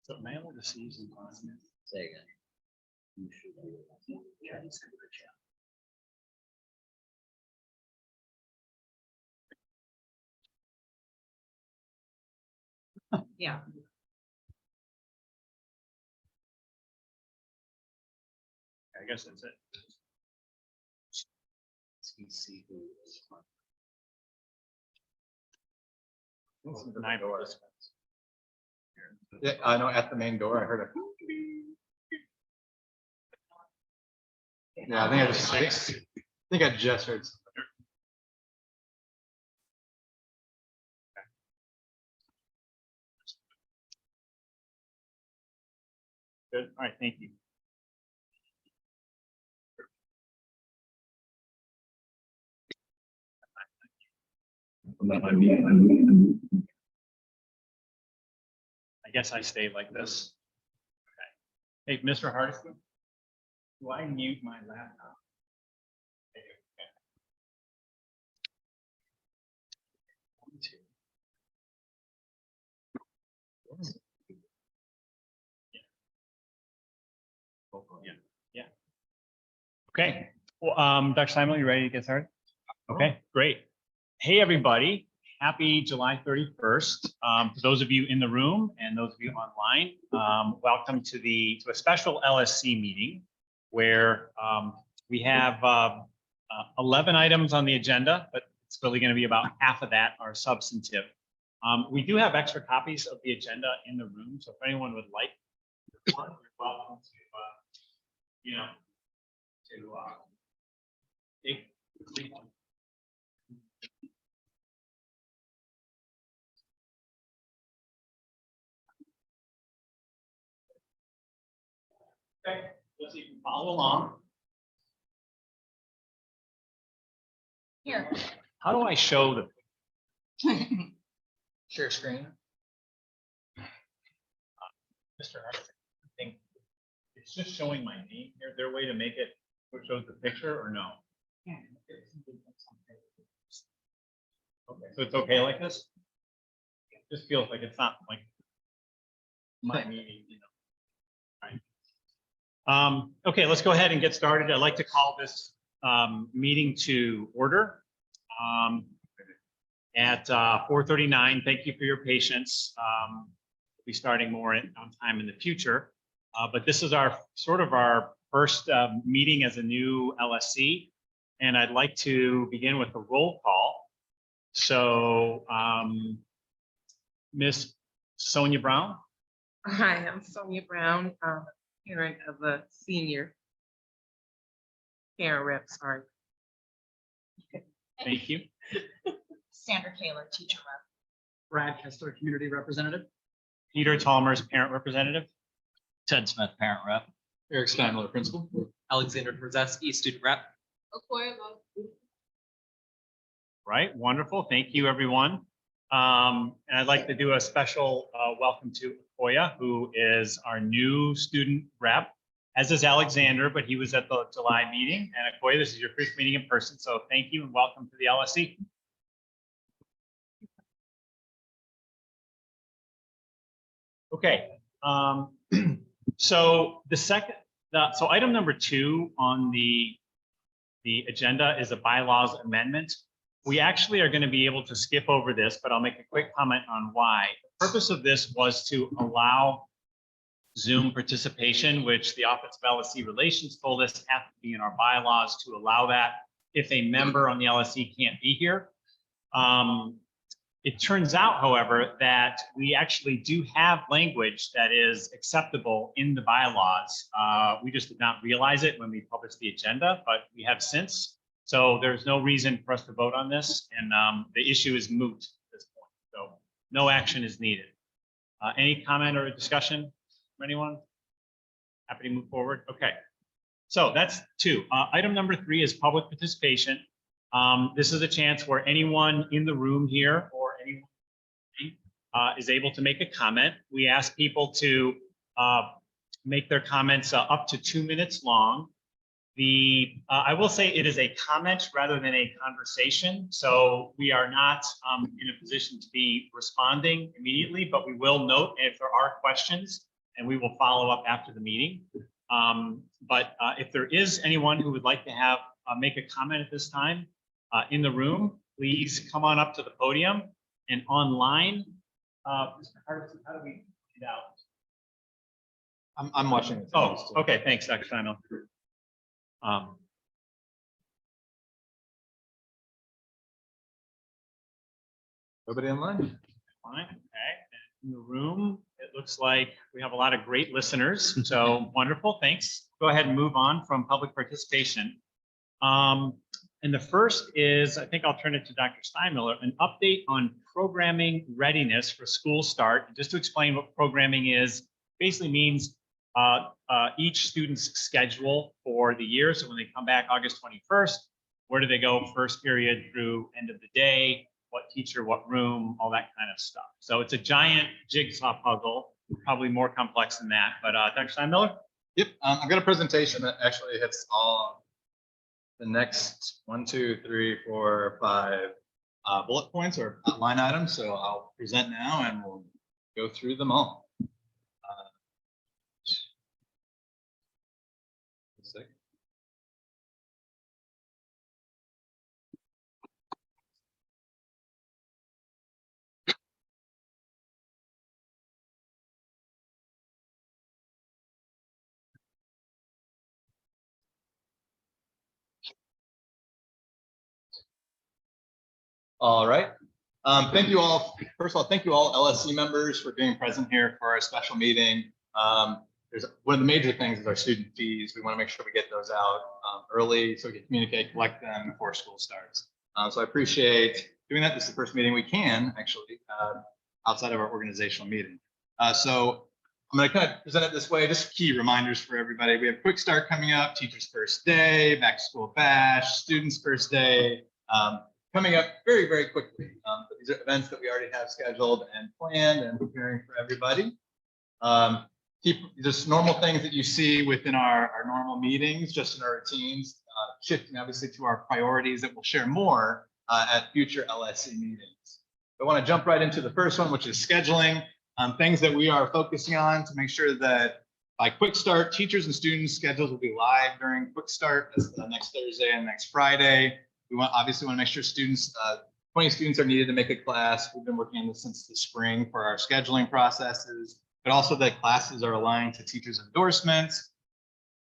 So am I able to see some content? Say again. You should be able to see Chinese computer chat. Yeah. I guess that's it. CC who is on. This is 9 participants. Yeah, I know at the main door, I heard it. Yeah, I think I just heard something. Good. All right. Thank you. I guess I stayed like this. Okay. Hey, Mr. Hardison, do I mute my laptop? Yeah. Yeah. Okay. Well, Dr. Simon, you ready to get started? Okay, great. Hey, everybody. Happy July 31st. For those of you in the room and those of you online, welcome to a special LSC meeting where we have 11 items on the agenda, but it's really going to be about half of that are substantive. We do have extra copies of the agenda in the room, so if anyone would like, you're welcome to, take one. Okay, let's see if you can follow along. Here. How do I show the? Share screen. Mr. Hart, I think it's just showing my name here. Is there a way to make it so it shows the picture or no? Okay, so it's okay like this? It just feels like it's not like my meeting, Right. Okay, let's go ahead and get started. I'd like to call this meeting to order at 4:39. Thank you for your patience. We'll be starting more on time in the future, but this is our first meeting as a new LSC, and I'd like to begin with a roll call. So, Miss Sonia Brown. Hi, I'm Sonia Brown, parent of a senior parent rep, sorry. Thank you. Sandra Kaler, teacher rep. Brad Kessler, community representative. Peter Tallmers, parent representative. Ted Smith, parent rep. Eric Steinmiller, principal. Alexander Brzezinski, student rep. Right, wonderful. Thank you, everyone. And I'd like to do a special welcome to Okoya, who is our new student rep, as is Alexander, but he was at the July meeting. And Okoya, this is your first meeting in person, so thank you and welcome to the LSC. Okay, so so item number 2 on the agenda is a bylaws amendment. We actually are going to be able to skip over this, but I'll make a quick comment on why. The purpose of this was to allow Zoom participation, which the Office of LSC Relations told us has to be in our bylaws to allow that if a member on the LSC can't be here. It turns out, however, that we actually do have language that is acceptable in the bylaws. We just did not realize it when we published the agenda, but we have since. So there's no reason for us to vote on this, and the issue is moot at this point. So no action is needed. Any comment or discussion from anyone? Happy to move forward. Okay. So that's 2. Item number 3 is public participation. This is a chance where anyone in the room here or anyone is able to make a comment. We ask people to make their comments up to 2 minutes long. I will say it is a comment rather than a conversation. So we are not in a position to be responding immediately, but we will note if there are questions, and we will follow up after the meeting. But if there is anyone who would like to have make a comment at this time in the room, please come on up to the podium. And online, Mr. Hardison, how do we get out? I'm watching. it. Oh, okay, thanks, Dr. Steinmiller. Nobody online? Fine, okay. And in the room, it looks like we have a lot of great listeners, so wonderful, thanks. Go ahead and move on from public participation. And the first is, I think I'll turn it to Dr. Steinmiller, an update on programming readiness for school start. And just to explain what programming is, basically means each student's schedule for the year. So when they come back August 21st, where do they go first period through end of the day? What teacher, what room, all that kind of stuff. So it's a giant jigsaw puzzle, probably more complex than that. But Dr. Steinmiller? Yep, I've got a presentation that actually hits all the next 1, 2, 3, 4, 5 bullet points or line items. So I'll present now and we'll go through them all. All right. Thank you all. First of all, thank you all LSC members for being present here for our special meeting. There's one of the major things is our student fees. We want to make sure we get those out early so we can communicate, collect them before school starts. So I appreciate doing that. This is the first meeting we can actually outside of our organizational meeting. So I'm going to kind of present it this way, just key reminders for everybody. We have Quick Start coming up, Teachers First Day, Back to School Bash, Students First Day, coming up very, very quickly. But these are events that we already have scheduled and planned and preparing for everybody. Keep just normal things that you see within our normal meetings, just in our routines, shifting obviously to our priorities that we'll share more at future LSC meetings. I want to jump right into the first one, which is scheduling. Things that we are focusing on to make sure that by Quick Start, teachers and students' schedules will be live during Quick Start. That's next Thursday and next Friday. We obviously want to make sure students, 20 students are needed to make a class. We've been working on this since the spring for our scheduling processes, but also that classes are aligned to teachers' endorsements.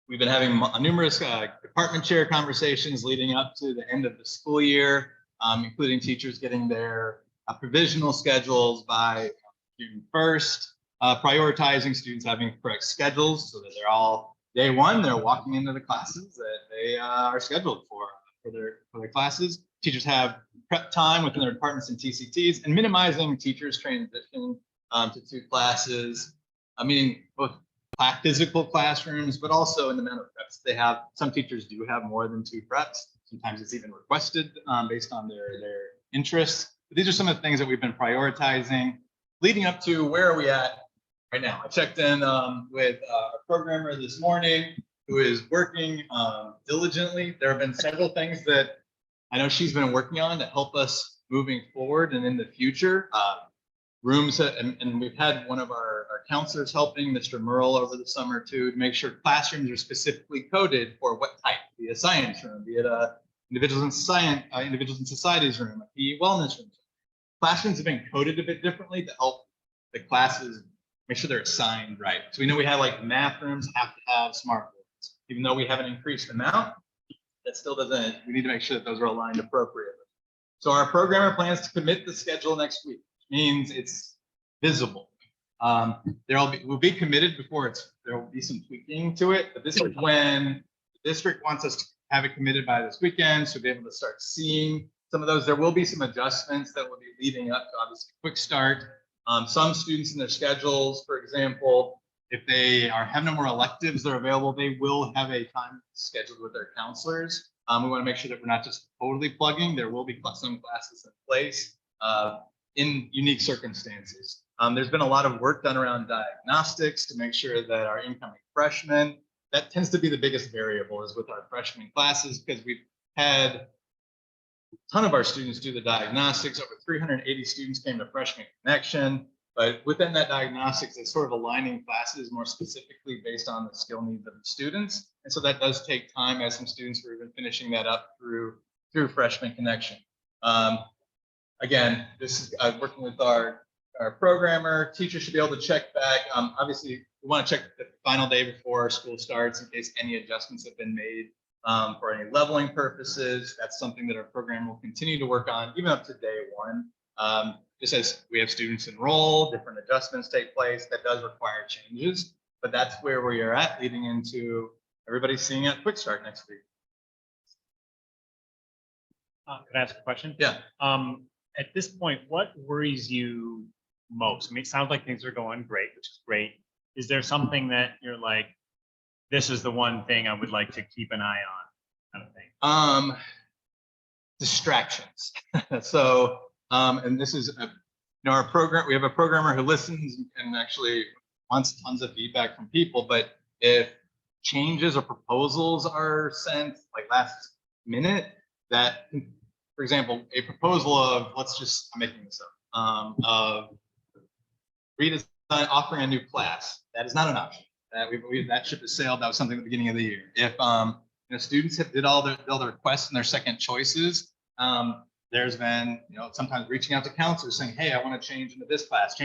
We've been having numerous department chair conversations leading up to the end of the school year, including teachers getting their provisional schedules by June 1st, prioritizing students having correct schedules so that they're all day one, they're walking into the classes that they are scheduled for their classes. Teachers have prep time within their departments and TCTs, and minimizing teachers' transition to 2 classes, meaning both physical classrooms, but also in the amount of preps they have. Some teachers do have more than 2 preps. Sometimes it's even requested based on their interests. But these are some of the things that we've been prioritizing leading up to where are we at right now. I checked in with a programmer this morning who is working diligently. There have been several things that I know she's been working on to help us moving forward and in the future. Rooms, and we've had one of our counselors helping, Mr. Merle, over the summer too, to make sure classrooms are specifically coded for what type, be it a science room, be it a individuals in societies room, a PE wellness room. Classrooms have been coded a bit differently to help the classes make sure they're assigned right. So we know we have like math rooms have to have smart boards, even though we have an increased amount. That still doesn't. We need to make sure that those are aligned appropriately. So our programmer plans to commit the schedule next week, which means it's visible. We'll be committed before there will be some tweaking to it, but this is when the district wants us to have it committed by this weekend, so be able to start seeing some of those. There will be some adjustments that will be leading up to obviously Quick Start. Some students in their schedules, for example, if they have no more electives that are available, they will have a time scheduled with their counselors. We want to make sure that we're not just totally plugging. There will be some classes in place in unique circumstances. There's been a lot of work done around diagnostics to make sure that our incoming freshmen, that tends to be the biggest variable is with our freshman classes, because we've had a ton of our students do the diagnostics. Over 380 students came to Freshman Connection. But within that diagnostics, it's sort of aligning classes more specifically based on the skill needs of the students. And so that does take time, as some students were even finishing that up through Freshman Connection. Again, this is working with our programmer. Teachers should be able to check back. Obviously, we want to check the final day before school starts in case any adjustments have been made for any leveling purposes. That's something that our program will continue to work on even up to day one. Just as we have students enroll, different adjustments take place, that does require changes, but that's where we are at leading into everybody seeing a quick start next week. Could I ask a question? Yeah. At this point, what worries you most? I mean, it sounds like things are going great, which is great. Is there something that you're like, this is the one thing I would like to keep an eye on, kind of thing? Distractions. So, and this is, our program, we have a programmer who listens and actually wants tons of feedback from people, but if changes or proposals are sent like last minute, that, for example, a proposal of, I'm making this up, of redesign, offering a new class, that is not an option. That ship has sailed. That was something at the beginning of the year. If students did all their requests and their second choices, there's been sometimes reaching out to counselors saying, hey, I want to change into this class,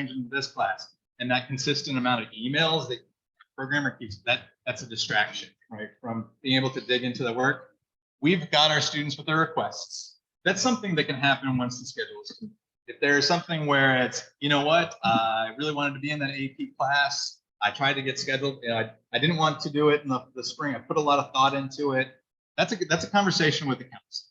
and that consistent amount of emails that the programmer keeps, that's a distraction, right, from being able to dig into the work. We've got our students with their requests. That's something that can happen once the schedule is complete. If there is something where it's, I really wanted to be in that AP class, I tried to get scheduled. I didn't want to do it in the spring. I put a lot of thought into it. That's a conversation with the counselor,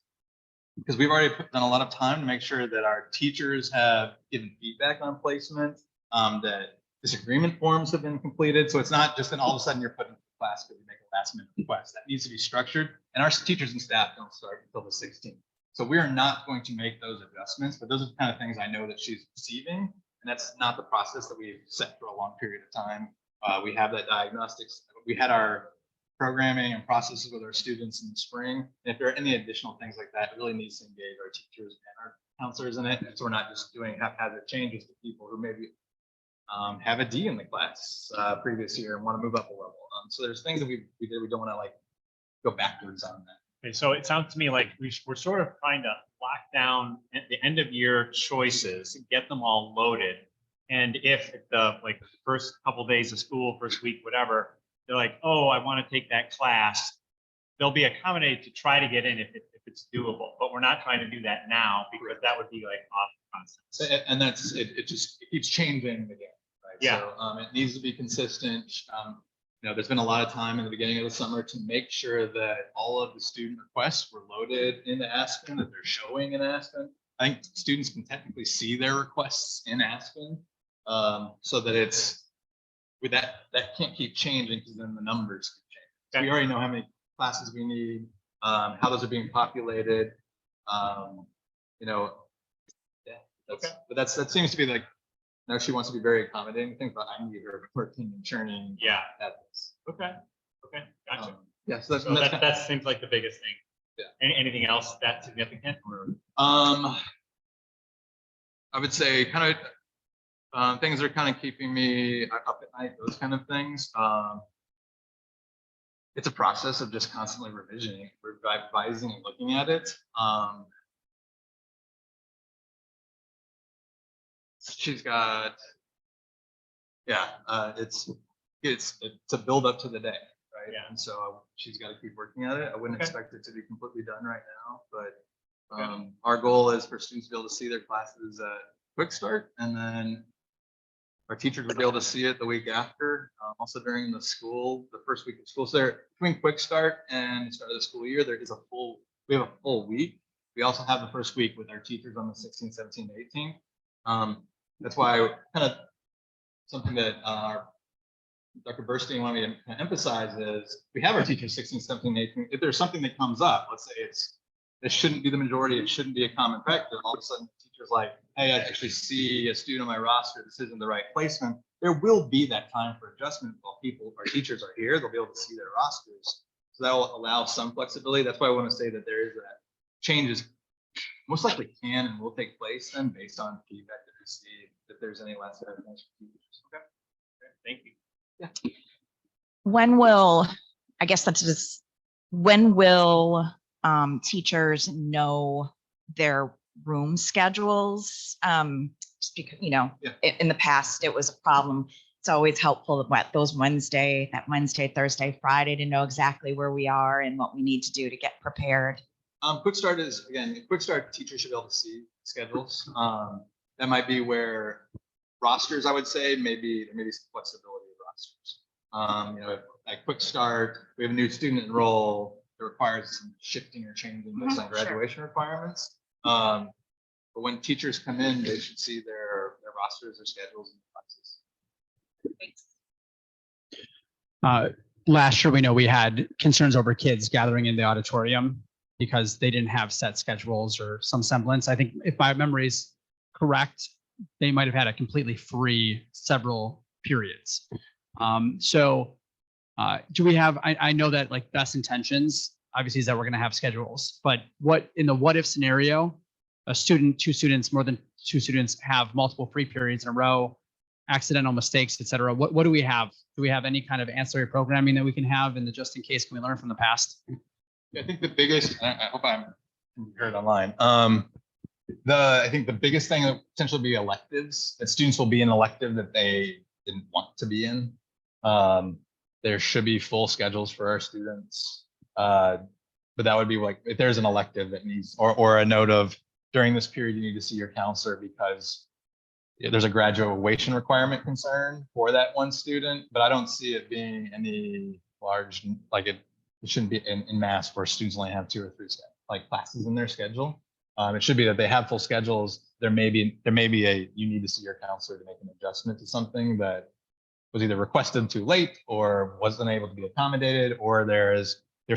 because we've already done a lot of time to make sure that our teachers have given feedback on placement, that disagreement forms have been completed. So it's not just then all of a sudden you're put into class because you make a last minute request. That needs to be structured, and our teachers and staff don't start until the 16th. So we are not going to make those adjustments, but those are the kind of things I know that she's receiving, and that's not the process that we've set for a long period of time. We have that diagnostics. We had our programming and processes with our students in the spring. And if there are any additional things like that, it really needs to engage our teachers and our counselors in it. And so we're not just doing haphazard changes to people who maybe have a D in the class previous year and want to move up a level. So there's things that we did. We don't want to go backwards on that. Okay, so it sounds to me like we're sort of trying to lock down at the end of year choices, get them all loaded. And if the first couple of days of school, first week, whatever, they're like, oh, I want to take that class, they'll be accommodated to try to get in if it's doable. But we're not trying to do that now, because that would be off process. And that's it keeps changing again, right? Yeah. So it needs to be consistent. There's been a lot of time in the beginning of the summer to make sure that all of the student requests were loaded into Aspen, that they're showing in Aspen. I think students can technically see their requests in Aspen, so that it's with that can't keep changing, because then the numbers can change. So we already know how many classes we need, how those are being populated. But that seems to be now she wants to be very accommodating. Things, but I need her working and churning. Yeah. At this. Okay, gotcha. Yeah, so that seems like the biggest thing. Yeah. Anything else that significant? Or? I would say kind of things that are kind of keeping me up at night, those kind of things. It's a process of just constantly revising and looking at it. She's got, it's a build up to the day, right? Yeah. And so she's got to keep working at it. I wouldn't expect it to be completely done right now, but our goal is for students to be able to see their classes at quick start, and then our teachers will be able to see it the week after. Also during the first week of school. So there, between quick start and the start of the school year, we have a full week. We also have the first week with our teachers on the 16th, 17th, 18th. That's why something that Dr. Burstein wanted me to emphasize is we have our teachers 16, 17, 18. If there's something that comes up, let's say this shouldn't be the majority, it shouldn't be a common practice. All of a sudden, the teacher's like, hey, I actually see a student on my roster, this isn't the right placement. There will be that time for adjustment while our teachers are here. They'll be able to see their rosters. So that will allow some flexibility. That's why I want to say that there is that changes most likely can and will take place then based on feedback that we see if there's any last items. Okay. Thank you. When will, I guess that's just, when will teachers know their room schedules? Just because, Yeah. in the past, it was a problem. It's always helpful that Wednesday, Thursday, Friday, to know exactly where we are and what we need to do to get prepared. Quick start is, again, quick start teachers should be able to see schedules. That might be where rosters, I would say, maybe there may be some flexibility with rosters. At quick start, we have a new student enroll that requires some shifting or changing based on Sure. graduation requirements. But when teachers come in, they should see their rosters, their schedules, and classes. Last year, we know we had concerns over kids gathering in the auditorium because they didn't have set schedules or some semblance. I think if my memory is correct, they might have had a completely free several periods. Do we have, I know that like best intentions, obviously, is that we're going to have schedules, but what in the what if scenario, a student, two students, more than two students have multiple free periods in a row, accidental mistakes, et cetera. What do we have? Do we have any kind of ancillary programming that we can have in the just in case? Can we learn from the past? Yeah, I think the biggest, I hope I'm heard online. I think the biggest thing that potentially be electives, that students will be in elective that they didn't want to be in. There should be full schedules for our students. But that would be like, if there's an elective that needs, or a note of during this period, you need to see your counselor because there's a graduation requirement concern for that one student, but I don't see it being any large, like it shouldn't be in mass where students only have 2 or 3 classes in their schedule. It should be that they have full schedules. There may be you need to see your counselor to make an adjustment to something that was either requested too late or wasn't able to be accommodated, or they're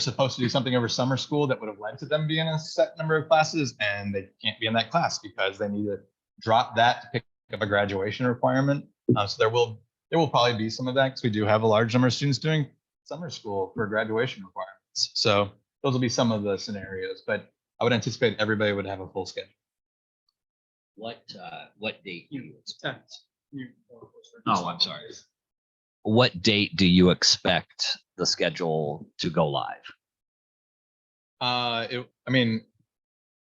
supposed to do something over summer school that would have led to them being in a set number of classes and they can't be in that class because they need to drop that to pick up a graduation requirement. So there will probably be some of that because we do have a large number of students doing summer school for graduation requirements. So those will be some of the scenarios, but I would anticipate everybody would have a full schedule. What date do you expect? Oh, I'm sorry. What date do you expect the schedule to go live?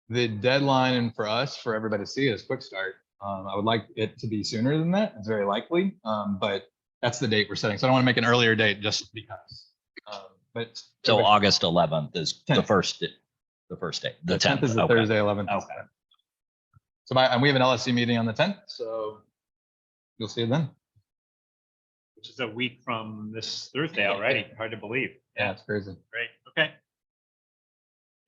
The deadline for us, for everybody to see is quick start. I would like it to be sooner than that. It's very likely, but that's the date we're setting. So I don't want to make an earlier date just because. But So August 11th is the 10th. first day. The 10th is the okay. Thursday, 11th. Okay. So and we have an LSC meeting on the 10th, so you'll see it then. Which is a week from this Thursday already. Hard to believe. Yeah, it's crazy. Great. Okay.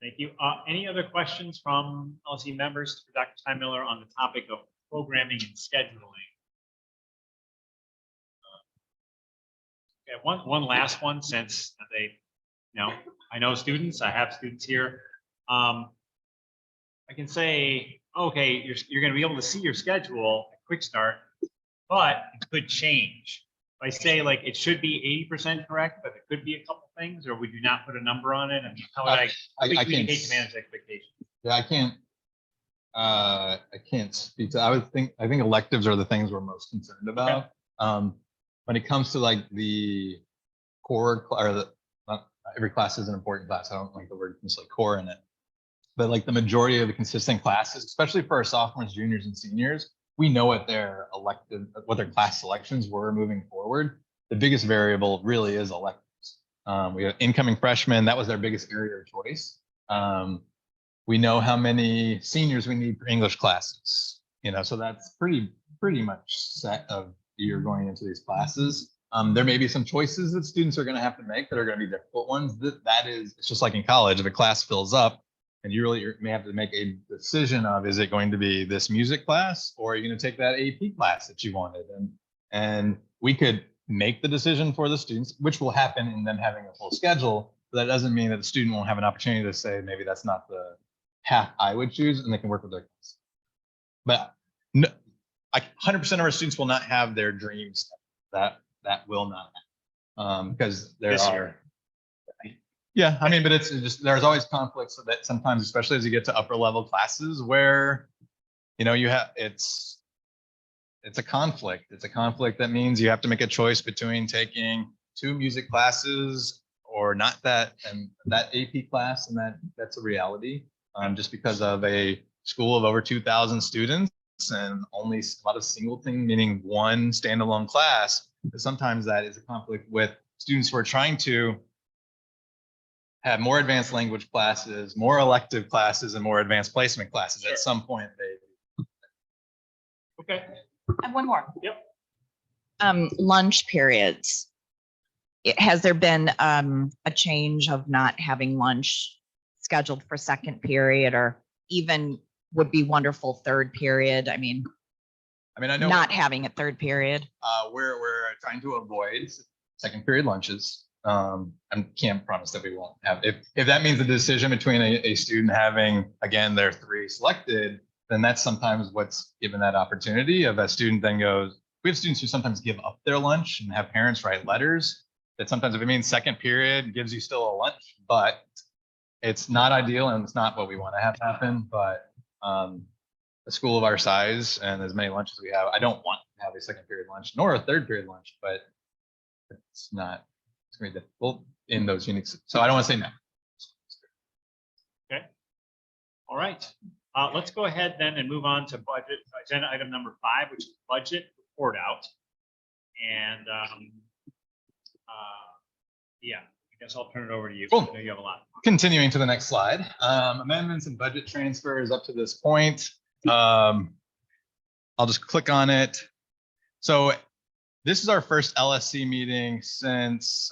Thank you. Any other questions from LSE members for Dr. Steinmiller on the topic of programming and scheduling? Okay, one last one, since they, I know students, I have students here. I can say, okay, you're going to be able to see your schedule at Quick Start, but it could change. I say like it should be 80% correct, but it could be a couple things, or would you not put a number on it? I mean, how would I communicate to manage expectations? Yeah, I can't speak to. I think electives are the things we're most concerned about. Okay. When it comes to like the core, not every class is an important class. I don't like the word like core in it, but like the majority of the consistent classes, especially for our sophomores, juniors, and seniors, we know what their class selections were moving forward. The biggest variable really is electives. We have incoming freshmen. That was their biggest area of choice. We know how many seniors we need for English classes, so that's pretty much set of you're going into these classes. There may be some choices that students are going to have to make that are going to be difficult ones. It's just like in college, if a class fills up, and you may have to make a decision of, is it going to be this music class, or are you going to take that AP class that you wanted? And we could make the decision for the students, which will happen in them having a full schedule. But that doesn't mean that the student won't have an opportunity to say, maybe that's not the path I would choose, and they can work with their class. But no, like 100% of our students will not have their dreams. That will not happen because there This are. year. Yeah, I mean, but it's just, there's always conflicts with it sometimes, especially as you get to upper level classes where, you have, it's it's a conflict. It's a conflict that means you have to make a choice between taking 2 music classes or not that, and that AP class, and that's a reality. Just because of a school of over 2,000 students and only a lot of singleton, meaning one standalone class, sometimes that is a conflict with students who are trying to have more advanced language classes, more elective classes, and more advanced placement classes. Sure. At some point, they. Okay. And one more. Yep. Lunch periods. Has there been a change of not having lunch scheduled for second period, or even would be wonderful third period? I mean, I know not having a third period. we're trying to avoid second period lunches. I can't promise that we won't have. If that means a decision between a student having, again, their 3 selected, then that's sometimes what's given that opportunity of a student then goes. We have students who sometimes give up their lunch and have parents write letters. That sometimes if it means second period gives you still a lunch, but it's not ideal and it's not what we want to have happen. But a school of our size and as many lunches we have, I don't want to have a second period lunch nor a third period lunch, but it's going to be difficult in those unique. So I don't want to say no. Okay. All right. Let's go ahead then and move on to budget agenda item number 5, which is budget report out. And yeah, I guess I'll turn it over to you. Cool. I know you have a lot. Continuing to the next slide, amendments and budget transfers up to this point. I'll just click on it. So this is our first LSC meeting since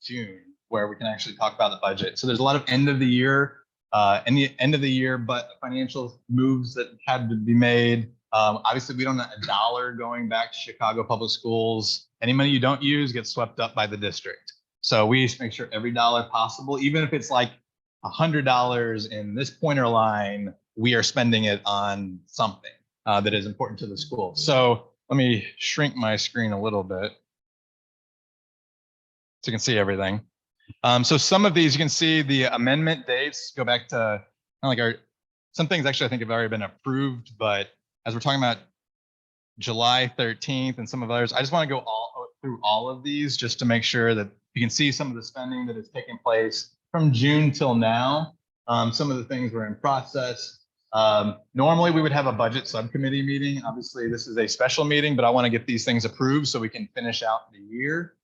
June, where we can actually talk about the budget. So there's a lot of end of the year but financial moves that had to be made. Obviously, we don't have $1 going back to Chicago Public Schools. Any money you don't use gets swept up by the district. So we make sure every dollar possible, even if it's like $100 in this pointer line, we are spending it on something that is important to the school. So let me shrink my screen a little bit so you can see everything. So some of these, you can see the amendment dates go back to kind of like some things actually I think have already been approved, but as we're talking about July 13th and some of others, I just want to go through all of these just to make sure that you can see some of the spending that is taking place from June till now. Some of the things were in process. Normally we would have a budget subcommittee meeting. Obviously this is a special meeting, but I want to get these things approved so we can finish out the year.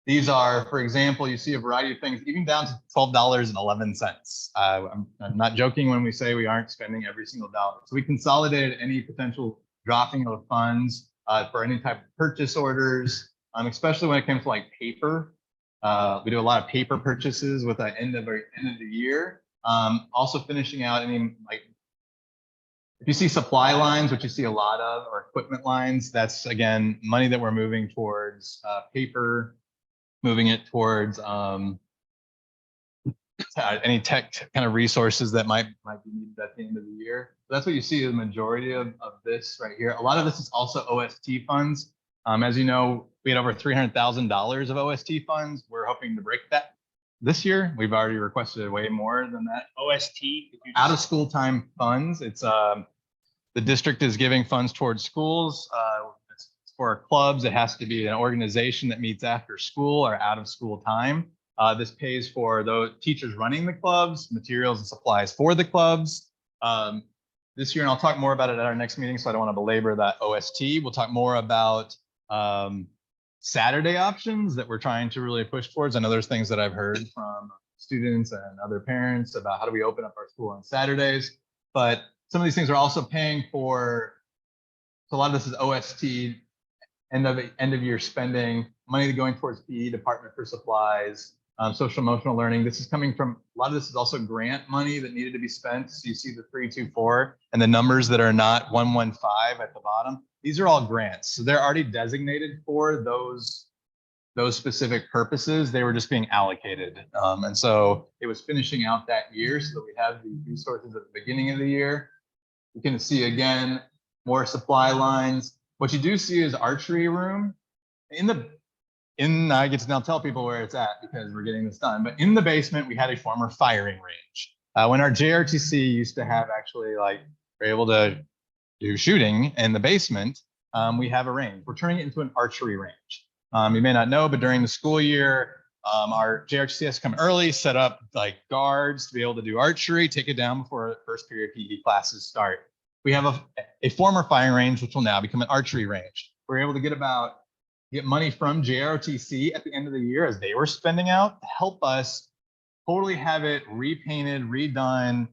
These are, for example, you see a variety of things, even down to $12.11. I'm not joking when we say we aren't spending every single dollar. So we consolidated any potential dropping of funds for any type of purchase orders, especially when it comes to like paper. We do a lot of paper purchases with the end of the year. Also finishing out any, like, if you see supply lines, which you see a lot of, or equipment lines, that's again money that we're moving towards paper, moving it towards any tech kind of resources that might be needed at the end of the year. So that's what you see the majority of this right here. A lot of this is also OST funds. As you know, we had over $300,000 of OST funds. We're hoping to break that this year. We've already requested way more than that. OST. Out of school time funds. It's the district is giving funds towards schools. It's for clubs. It has to be an organization that meets after school or out of school time. This pays for those teachers running the clubs, materials and supplies for the clubs. This year, and I'll talk more about it at our next meeting, so I don't want to belabor that OST. We'll talk more about Saturday options that we're trying to really push towards. I know there's things that I've heard from students and other parents about how do we open up our school on Saturdays, but some of these things are also paying for, so a lot of this is OST, end of year spending, money going towards PE department for supplies, social emotional learning. This is coming from, a lot of this is also grant money that needed to be spent. So you see the 324 and the numbers that are not 115 at the bottom. These are all grants. So they're already designated for those specific purposes. They were just being allocated. And so it was finishing out that year so that we have the resources at the beginning of the year. You can see again, more supply lines. What you do see is archery room. I get to now tell people where it's at because we're getting this done. But in the basement, we had a former firing range. When our JRTC used to have actually, like, we're able to do shooting in the basement, we have a range. We're turning it into an archery range. You may not know, but during the school year, our JRTC has come early, set up like guards to be able to do archery, take it down before first period PE classes start. We have a former firing range, which will now become an archery range. We're able to get money from JRTC at the end of the year as they were spending out to help us totally have it repainted, redone,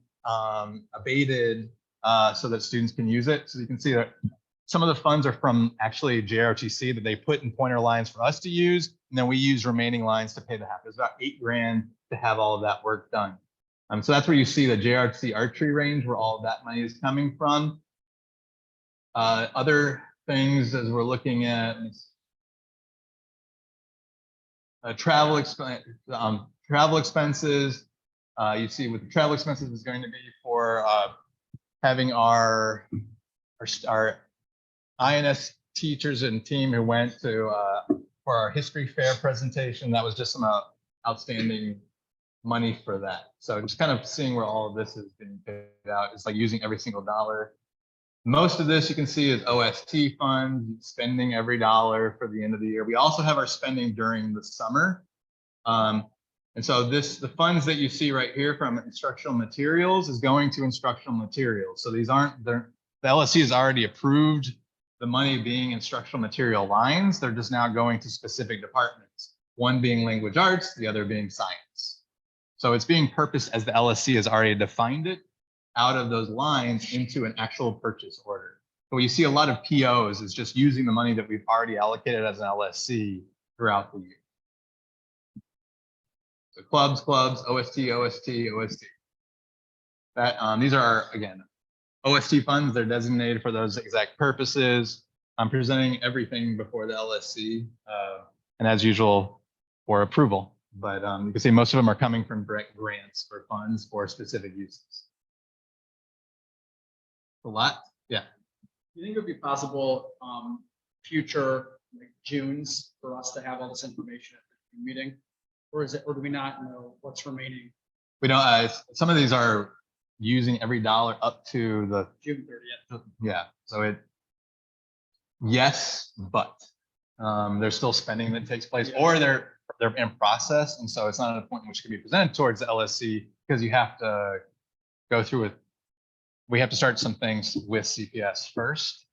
abated, so that students can use it. So you can see that some of the funds are from actually JRTC that they put in pointer lines for us to use. And then we use remaining lines to pay the half. It's about $8 grand to have all of that work done. So that's where you see the JRTC archery range, where all of that money is coming from. Other things as we're looking at travel expenses. You see what the travel expenses is going to be for having our INS teachers and team who went to for our history fair presentation. That was just some outstanding money for that. So just kind of seeing where all of this is being paid out. It's like using every single dollar. Most of this you can see is OST funds, spending every dollar for the end of the year. We also have our spending during the summer. And so the funds that you see right here from instructional materials is going to instructional materials. So these aren't, the LSC has already approved the money being instructional material lines. They're just now going to specific departments, one being language arts, the other being science. So it's being purposed as the LSC has already defined it out of those lines into an actual purchase order. So you see a lot of POs is just using the money that we've already allocated as an LSC throughout the year. So clubs, OST. That these are again, OST funds. They're designated for those exact purposes. I'm presenting everything before the LSC, and as usual, for approval. But you can see most of them are coming from grants for funds for specific uses. A lot, yeah. You think it would be possible, future like Junes for us to have all this information at the meeting? Or do we not know what's remaining We don't, some of these are using every dollar up to the, June 30th? yeah, so yes, but there's still spending that takes place, or they're in process. And so it's not at a point in which can be presented towards the LSC because you have to go through it. We have to start some things with CPS first.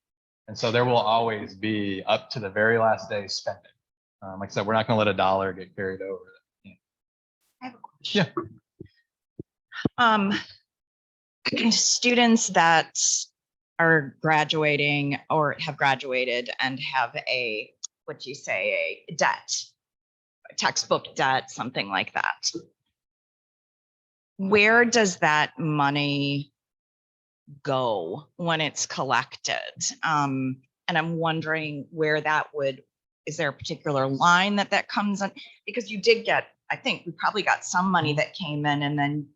And so there will always be up to the very last day spending. Like I said, we're not going to let a dollar get carried over. I have a question. Yeah. Students that are graduating or have graduated and have a, what do you say, a debt, a textbook debt, something like that. Where does that money go when it's collected? And I'm wondering where that would, is there a particular line that comes in? Because you did get, I think we probably got some money that came in and then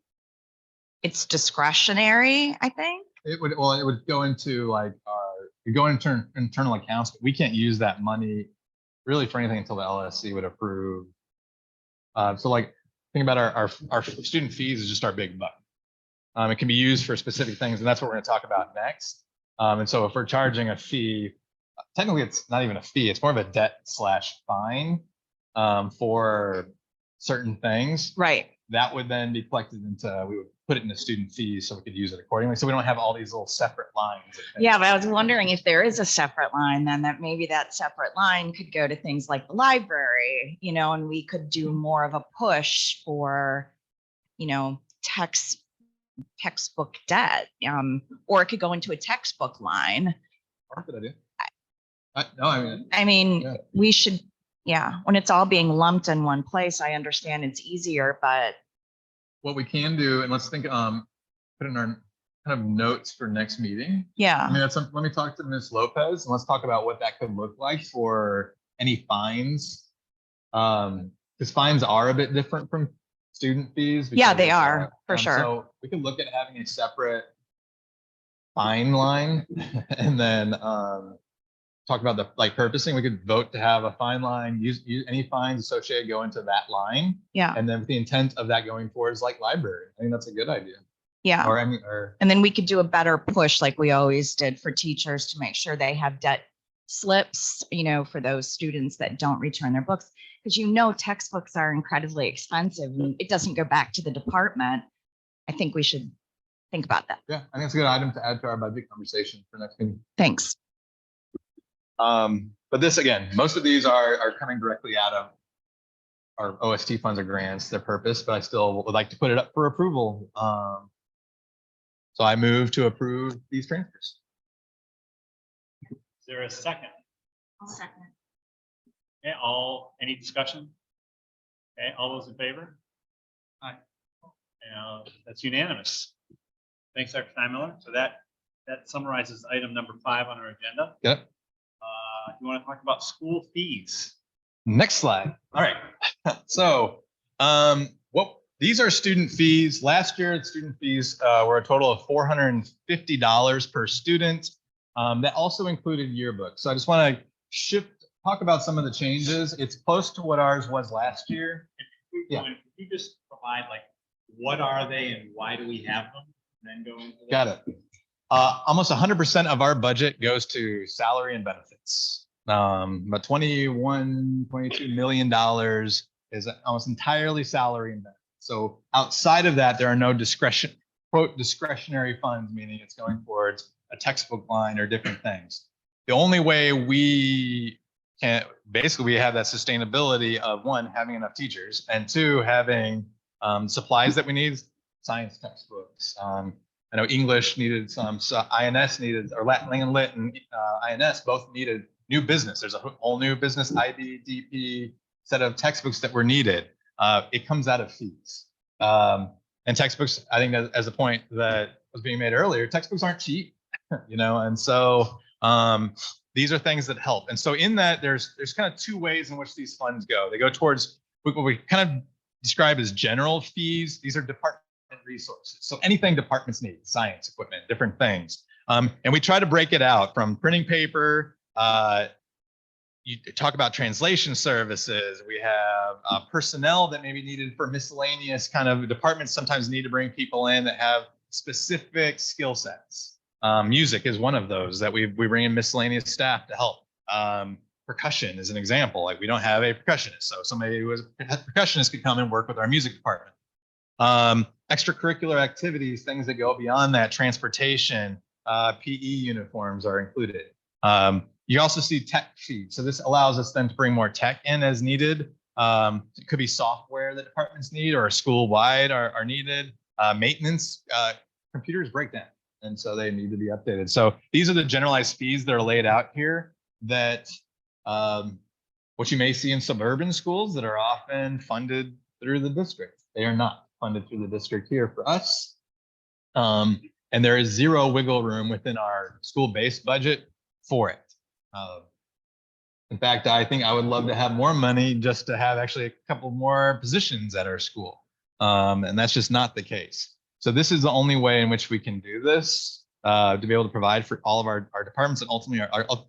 it's discretionary, I think. It would go into like internal accounts, but we can't use that money really for anything until the LSC would approve. So like think about our student fees is just our big buck. It can be used for specific things, and that's what we're going to talk about next. And so if we're charging a fee, technically it's not even a fee, it's more of a debt/fine for certain things. Right. That would then be collected into, we would put it into student fees so we could use it accordingly. So we don't have all these little separate lines. Yeah, but I was wondering if there is a separate line, then that maybe that separate line could go to things like the library, you know, and we could do more of a push for, you know, textbook debt, or it could go into a textbook line. Good idea. No, I mean, yeah. we should, yeah, when it's all being lumped in one place, I understand it's easier, but what we can do, and let's think, put in our kind of notes for next meeting. yeah. I mean, let me talk to Ms. Lopez and let's talk about what that could look like for any fines. Because fines are a bit different from student fees. Yeah, they because, are, for sure. So we can look at having a separate fine line and then talk about the like purposing. We could vote to have a fine line, use any fines associated go into that line. Yeah. And then with the intent of that going forward is like library. I think that's a good idea. Yeah. or any, or, And then we could do a better push like we always did for teachers to make sure they have debt slips, for those students that don't return their books. Because textbooks are incredibly expensive and it doesn't go back to the department. I think we should think about that. yeah, I think it's a good item to add to our budget conversation for next meeting. Thanks. But this, again, most of these are coming directly out of our OST funds or grants, their purpose, but I still would like to put it up for approval. So I move to approve these transfers. Is there a second? I'll second. Okay, any discussion? Okay, all those in favor? Aye. That's unanimous. Thanks, Dr. Steinmiller. So that summarizes item number 5 on our agenda. Yep. You want to talk about school fees? Next slide. All right. So these are student fees. Last year, the student fees were a total of $450 per student. That also included yearbooks. So I just want to talk about some of the changes. It's close to what ours was last year. Yeah. Can you just provide what are they and why do we have them? And then go into Got it. Almost 100% of our budget goes to salary and benefits. About $22 million is almost entirely salary and benefits. So outside of that, there are no discretionary funds, meaning it's going towards a textbook line or different things. The only way we have that sustainability of 1, having enough teachers, and 2, having supplies that we need, science textbooks. I know English needed some, so INS needed, or Latin and Lit and INS both needed new business. There's a whole new business IB, DP set of textbooks that were needed. It comes out of fees. And textbooks, I think as a point that was being made earlier, textbooks aren't cheap, and so these are things that help. And so in that, there's kind of 2 ways in which these funds go. They go towards what we kind of describe as general fees. These are department resources. So anything departments need, science equipment, different things. And we try to break it out from printing paper. You talk about translation services. We have personnel that may be needed for miscellaneous kind of departments. Sometimes need to bring people in that have specific skill sets. Music is one of those that we bring in miscellaneous staff to help. Percussion is an example. We don't have a percussionist, so somebody who is a percussionist could come and work with our music department. Extracurricular activities, things that go beyond that, transportation, PE uniforms are included. You also see tech fees. So this allows us then to bring more tech in as needed. It could be software that departments need or school-wide are needed. Maintenance, computers break down, and so they need to be updated. So these are the generalized fees that are laid out here that what you may see in suburban schools that are often funded through the district. They are not funded through the district here for us. And there is 0 wiggle room within our school-based budget for it. In fact, I think I would love to have more money just to have actually a couple more positions at our school. And that's just not the case. So this is the only way in which we can do this, to be able to provide for all of our departments and ultimately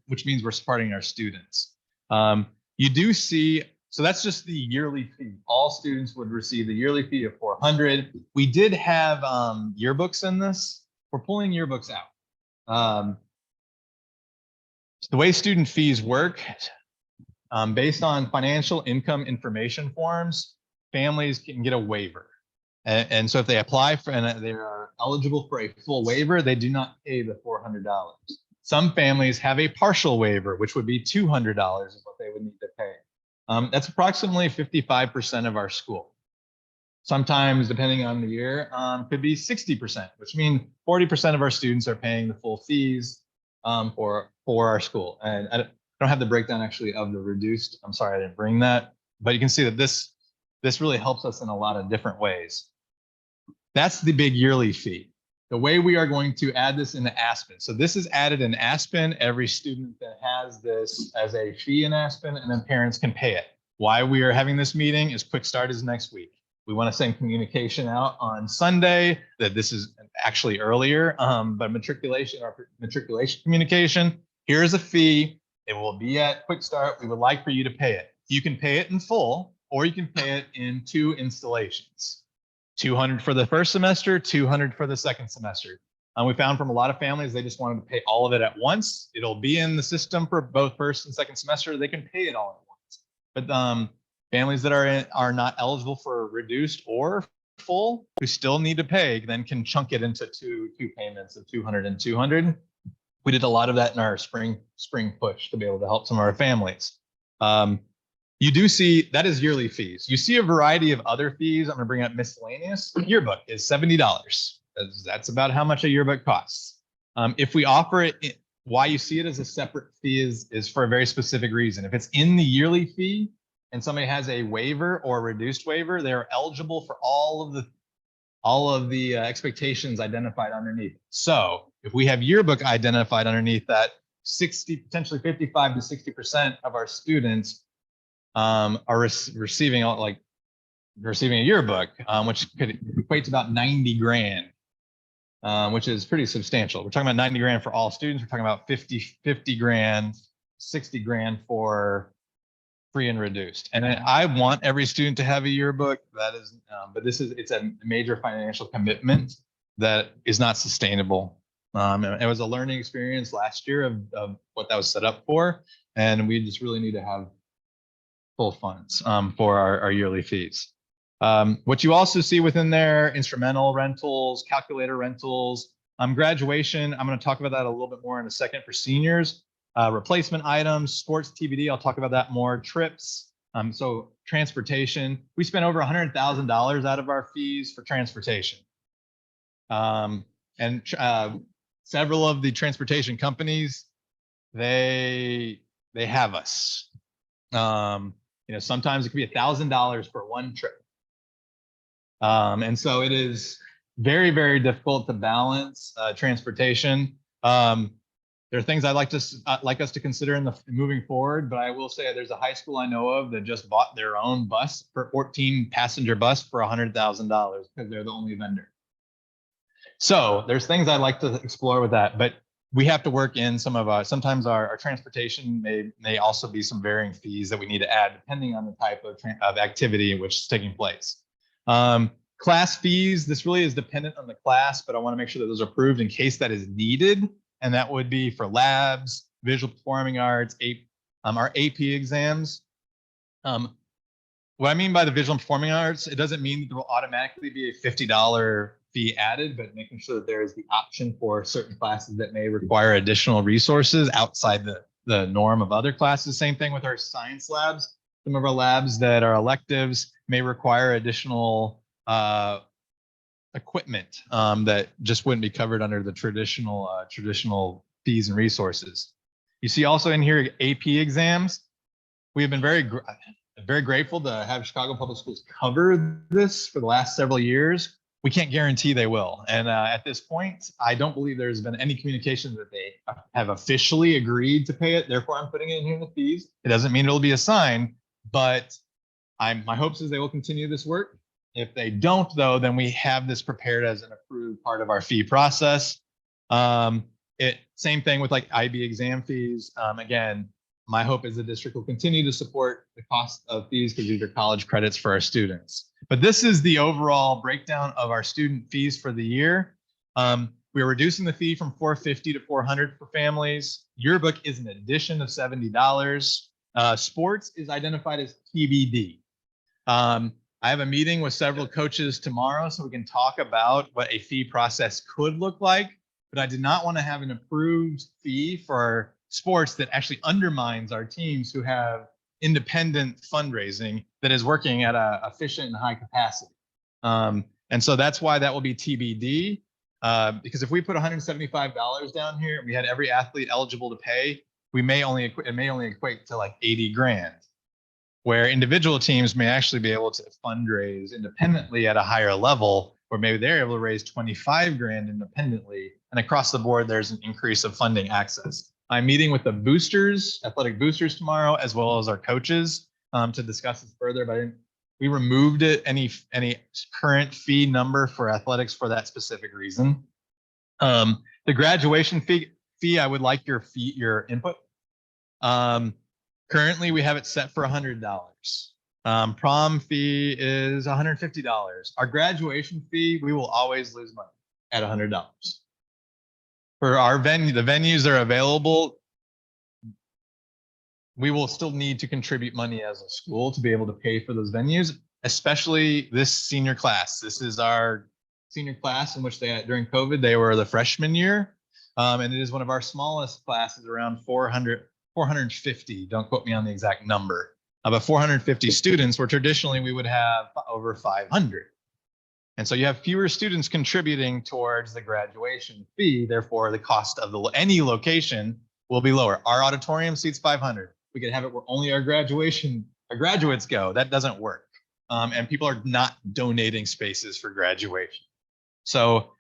which means we're supporting our students. You do see, so that's just the yearly fee. All students would receive the yearly fee of $400. We did have yearbooks in this. We're pulling yearbooks out. The way student fees work, based on financial income information forms, families can get a waiver. And so if they apply for and they are eligible for a full waiver, they do not pay the $400. Some families have a partial waiver, which would be $200 is what they would need to pay. That's approximately 55% of our school. Sometimes, depending on the year, could be 60%, which means 40% of our students are paying the full fees for our school. And I don't have the breakdown actually of the reduced. I'm sorry, I didn't bring that, but you can see that this really helps us in a lot of different ways. That's the big yearly fee. The way we are going to add this into Aspen. So this is added in Aspen. Every student that has this as a fee in Aspen, and then parents can pay it. Why we are having this meeting is Quick Start is next week. We want to send communication out on Sunday that this is actually earlier, but matriculation communication. Here's a fee. It will be at Quick Start. We would like for you to pay it. You can pay it in full, or you can pay it in 2 installations. 200 for the first semester, 200 for the second semester. We found from a lot of families, they just wanted to pay all of it at once. It'll be in the system for both first and second semester. They can pay it all at once. But families that are not eligible for reduced or full, who still need to pay, then can chunk it into two payments of 200 and 200. We did a lot of that in our spring push to be able to help some of our families. You do see that is yearly fees. You see a variety of other fees. I'm going to bring up miscellaneous. Yearbook is $70. That's about how much a yearbook costs. If we offer it, why you see it as a separate fee is for a very specific reason. If it's in the yearly fee and somebody has a waiver or a reduced waiver, they're eligible for all of the expectations identified underneath. So if we have yearbook identified underneath that, 60, potentially 55 to 60% of our students are receiving a yearbook, which could equate to about 90 grand. Which is pretty substantial. We're talking about 90 grand for all students. We're talking about 50 grand, 60 grand for free and reduced. And I want every student to have a yearbook. That is, but it's a major financial commitment that is not sustainable. It was a learning experience last year of what that was set up for. And we just really need to have full funds for our yearly fees. What you also see within there, instrumental rentals, calculator rentals, graduation. I'm going to talk about that a little bit more in a second for seniors. Replacement items, sports TBD. I'll talk about that more. Trips. So transportation. We spent over $100,000 out of our fees for transportation. And several of the transportation companies, they have us. Sometimes it could be $1,000 for one trip. And so it is very, very difficult to balance transportation. There are things I'd like us to consider in moving forward, but I will say there's a high school I know of that just bought their own bus for 14-passenger bus for $100,000 because they're the only vendor. So there's things I'd like to explore with that, but we have to work in some of sometimes our transportation may also be some varying fees that we need to add depending on the type of activity in which is taking place. Class fees, this really is dependent on the class, but I want to make sure that those are approved in case that is needed. And that would be for labs, visual performing arts, our AP exams. What I mean by the visual and performing arts, it doesn't mean that there will automatically be a $50 fee added, but making sure that there is the option for certain classes that may require additional resources outside the norm of other classes. Same thing with our science labs. Some of our labs that are electives may require additional equipment that just wouldn't be covered under the traditional fees and resources. You see also in here AP exams. We have been very grateful to have Chicago Public Schools cover this for the last several years. We can't guarantee they will. And at this point, I don't believe there's been any communication that they have officially agreed to pay it. Therefore, I'm putting it in here in the fees. It doesn't mean it'll be assigned, but my hopes is they will continue this work. If they don't, though, then we have this prepared as an approved part of our fee process. Same thing with like IB exam fees. Again, my hope is the district will continue to support the cost of fees because these are college credits for our students. But this is the overall breakdown of our student fees for the year. We are reducing the fee from $450 to $400 for families. Yearbook is an addition of $70. Sports is identified as TBD. I have a meeting with several coaches tomorrow so we can talk about what a fee process could look like, but I did not want to have an approved fee for sports that actually undermines our teams who have independent fundraising that is working at a efficient and high capacity. And so that's why that will be TBD, because if we put $175 down here and we had every athlete eligible to pay, it may only equate to like 80 grand. Where individual teams may actually be able to fundraise independently at a higher level, or maybe they're able to raise 25 grand independently. And across the board, there's an increase of funding access. I'm meeting with the boosters, athletic boosters tomorrow, as well as our coaches to discuss this further, but we removed any current fee number for athletics for that specific reason. The graduation fee, I would like your input. Currently, we have it set for $100. Prom fee is $150. Our graduation fee, we will always lose money at $100. For our venue, the venues that are available, we will still need to contribute money as a school to be able to pay for those venues, especially this senior class. This is our senior class in which they, during COVID, they were the freshman year. And it is one of our smallest classes, around 450. Don't quote me on the exact number. But 450 students, where traditionally we would have over 500. And so you have fewer students contributing towards the graduation fee. Therefore, the cost of any location will be lower. Our auditorium seats 500. We could have it where only our graduates go. That doesn't work. And people are not donating spaces for graduation. So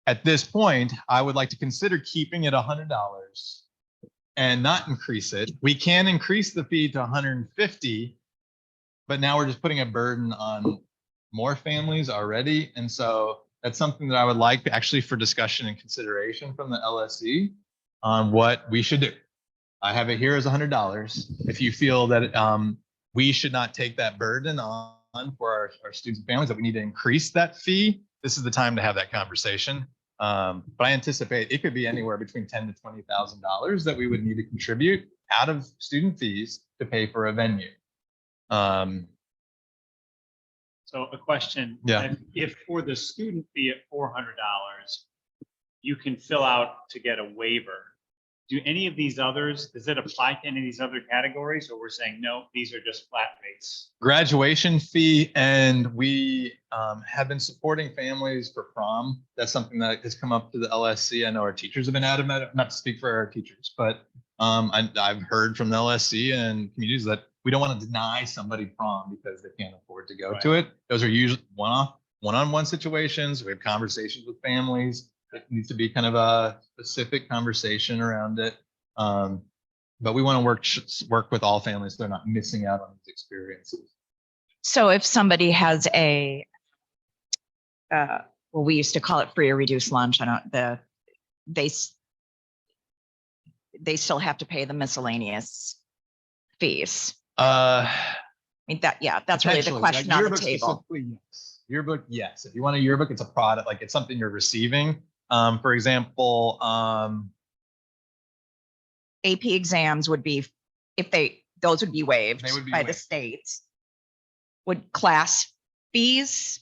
at this point, I would like to consider keeping it $100 and not increase it. We can increase the fee to $150, but now we're just putting a burden on more families already. And so that's something that I would like actually for discussion and consideration from the LSC on what we should do. I have it here as $100. If you feel that we should not take that burden on for our students and families, that we need to increase that fee, this is the time to have that conversation. But I anticipate it could be anywhere between $10,000 to $20,000 that we would need to contribute out of student fees to pay for a venue. So a question. Yeah. If for the student fee at $400, you can fill out to get a waiver, do any of these others, does it apply to any of these other categories, or we're saying, no, these are just flat rates? Graduation fee, and we have been supporting families for prom. That's something that has come up to the LSC. I know our teachers have been adamant, not to speak for our teachers, but I've heard from the LSC and communities that we don't want to deny somebody prom because they can't afford to go to it. Those are usually one-on-one situations. We have conversations with families. It needs to be kind of a specific conversation around it. But we want to work with all families so they're not missing out on these experiences. So if somebody has a, well, we used to call it free or reduced lunch. They still have to pay the miscellaneous fees. I mean, that's really the question on the table. Yes. Yearbook, yes. If you want a yearbook, it's a product, like it's something you're receiving. For example, AP exams would be, those would be waived by the state. Would class fees?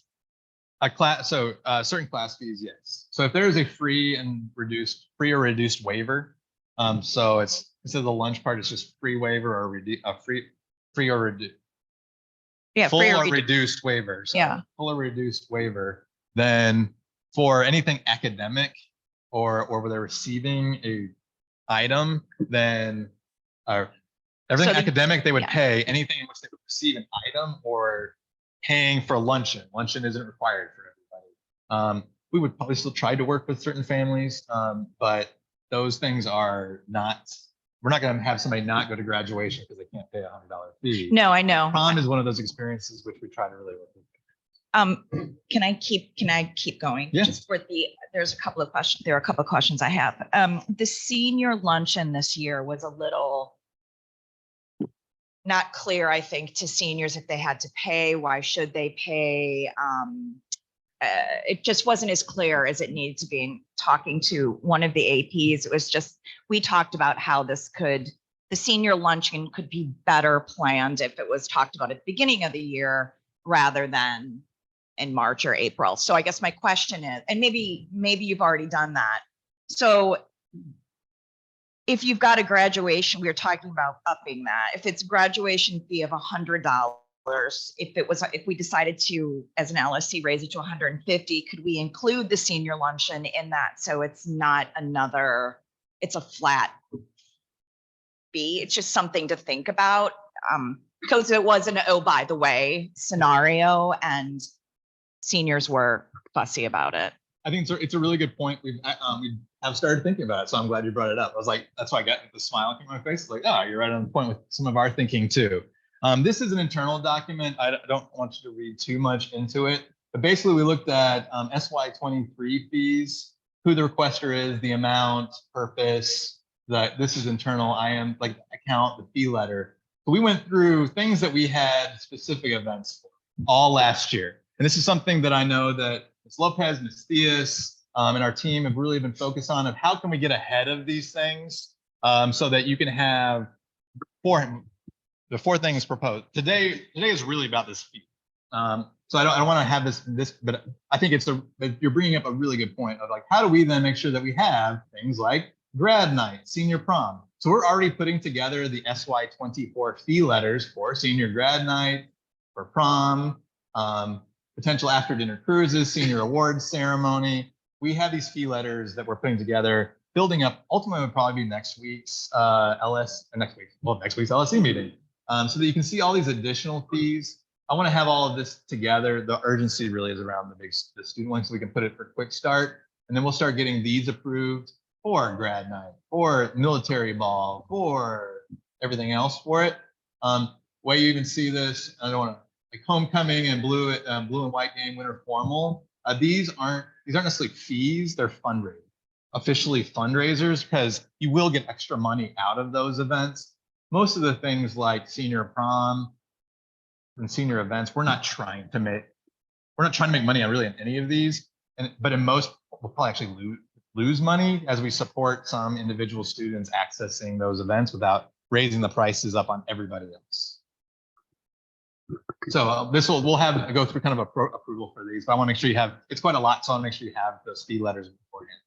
Certain class fees, yes. So if there is a free or reduced waiver, so it's instead of the lunch part, it's just free waiver or free or reduced. Yeah, full free or reduced waiver. Yeah. Full or reduced waiver. Then for anything academic or where they're receiving a item, then everything academic they would pay. Anything in which they would receive an item or paying for luncheon. Luncheon isn't required for everybody. We would probably still try to work with certain families, but those things are not. We're not going to have somebody not go to graduation because they can't pay $100 fee. No, I know. Prom is one of those experiences which we try to really work with. Can I keep going? Yeah. Just for there are a couple of questions I have. The senior luncheon this year was a little not clear, I think, to seniors if they had to pay, why should they pay? It just wasn't as clear as it needed to be. In talking to one of the APs, it was just, we talked about how the senior luncheon could be better planned if it was talked about at the beginning of the year rather than in March or April. So I guess my question is, and maybe you've already done that. So if you've got a graduation, we were talking about upping that. If it's graduation fee of $100, if we decided to, as an LSC, raise it to 150, could we include the senior luncheon in that? So it's not it's a flat fee. It's just something to think about. Because it was an, oh, by the way, scenario, and seniors were fussy about it. I think it's a really good point. We have started thinking about it, so I'm glad you brought it up. I was like, that's why I got the smile on my face. Like, oh, you're right on the point with some of our thinking too. This is an internal document. I don't want you to read too much into it, but basically we looked at SY23 fees, who the requester is, the amount, purpose, that this is internal. I am like account, the fee letter. So we went through things that we had specific events for all last year. And this is something that I know that Ms. Lopez, Ms. Theus, and our team have really been focused on of how can we get ahead of these things so that you can have the four things proposed. Today is really about this fee. So I don't want to have this, but I think you're bringing up a really good point of like, how do we then make sure that we have things like grad night, senior prom? So we're already putting together the SY24 fee letters for senior grad night, for prom, potential after dinner cruises, senior awards ceremony. We have these fee letters that we're putting together, building up. Ultimately, would probably be next week's next week's LSC meeting, so that you can see all these additional fees. I want to have all of this together. The urgency really is around the student one, so we can put it for quick start, and then we'll start getting these approved for grad night, for military ball, for everything else for it. Way you even see this, I don't want to like homecoming and blue and white game winter formal. These aren't necessarily fees; they're fundraisers, officially fundraisers, because you will get extra money out of those events. Most of the things like senior prom and senior events, we're not trying to make money on really in any of these. But in most, we'll probably actually lose money as we support some individual students accessing those events without raising the prices up on everybody else. So we'll have go through kind of approval for these, but I want to make sure you have, it's quite a lot. So I want to make sure you have those fee letters beforehand.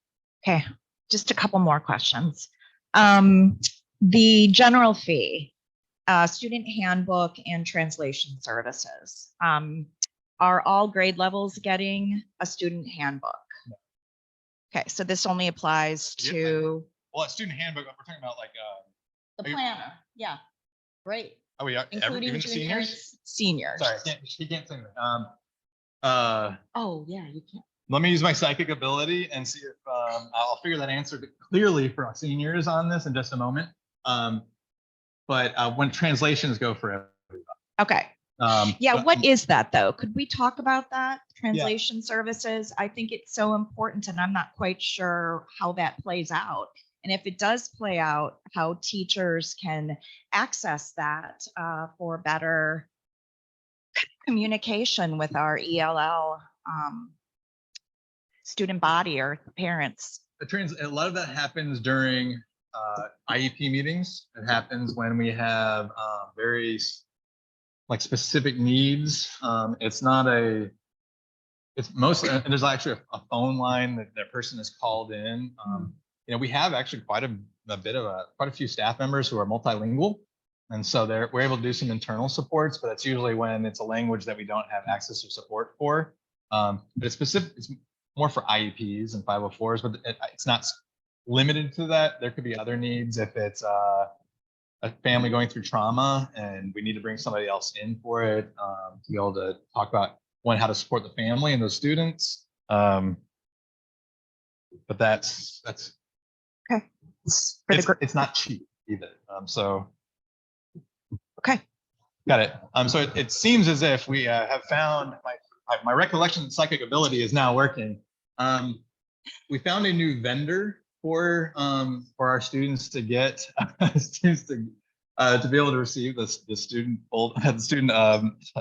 Okay, just a couple more questions. The general fee, student handbook and translation services. Are all grade levels getting a student handbook? No. Okay, so this only applies to Well, a student handbook, we're talking about like the are you- planner. Yeah, great. oh, we are Including even the seniors. Seniors. Sorry, she can't say that. Oh, yeah, you can't. Let me use my psychic ability and see if I'll figure that answer clearly for our seniors on this in just a moment. But when translations go for everybody. Okay. Yeah, but- what is that though? Could we talk about that? Translation services? I think it's so important and I'm not quite sure how that plays out. And if it does play out, how teachers can access that for better communication with our ELL student body or parents. A lot of that happens during IEP meetings. It happens when we have very like specific needs. It's mostly, and there's actually a phone line that person is called in. We have actually quite a few staff members who are multilingual. And so we're able to do some internal supports, but that's usually when it's a language that we don't have access or support for. But it's more for IEPs and 504s, but it's not limited to that. There could be other needs if it's a family going through trauma and we need to bring somebody else in for it to be able to talk about how to support the family and those students. But that's Okay. it's not cheap either. Okay. Got it. So it seems as if we have found my recollection and psychic ability is now working. We found a new vendor for our students to get to be able to receive the student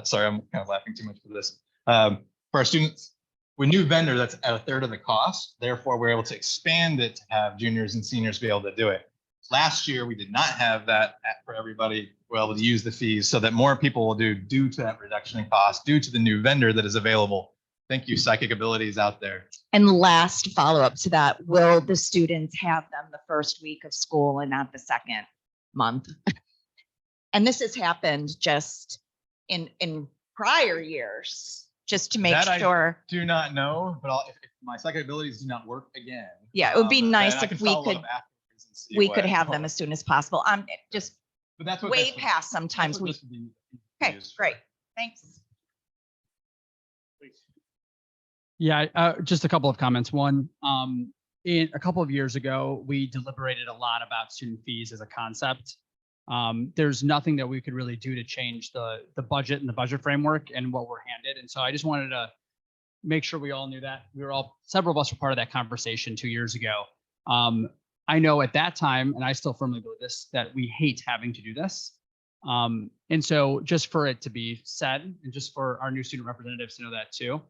sorry, I'm kind of laughing too much for this. For our students, we new vendor that's at a third of the cost. Therefore, we're able to expand it to have juniors and seniors be able to do it. Last year, we did not have that for everybody. We're able to use the fees so that more people will do due to that reduction in cost, due to the new vendor that is available. Thank you, psychic abilities out there. And last follow-up to that, will the students have them the first week of school and not the second month? And this has happened just in prior years, just to make sure. I do not know, but if my psychic abilities do not work again. Yeah, it would be nice if we could have them as soon as possible. I'm just But that's what way this would- past that's sometimes what we. this would be Okay, used for. great. Thanks. Yeah, just a couple of comments. One, a couple of years ago, we deliberated a lot about student fees as a concept. There's nothing that we could really do to change the budget and the budget framework and what we're handed. And so I just wanted to make sure we all knew that. Several of us were part of that conversation 2 years ago. I know at that time, and I still firmly believe this, that we hate having to do this. And so just for it to be said, and just for our new student representatives to know that too,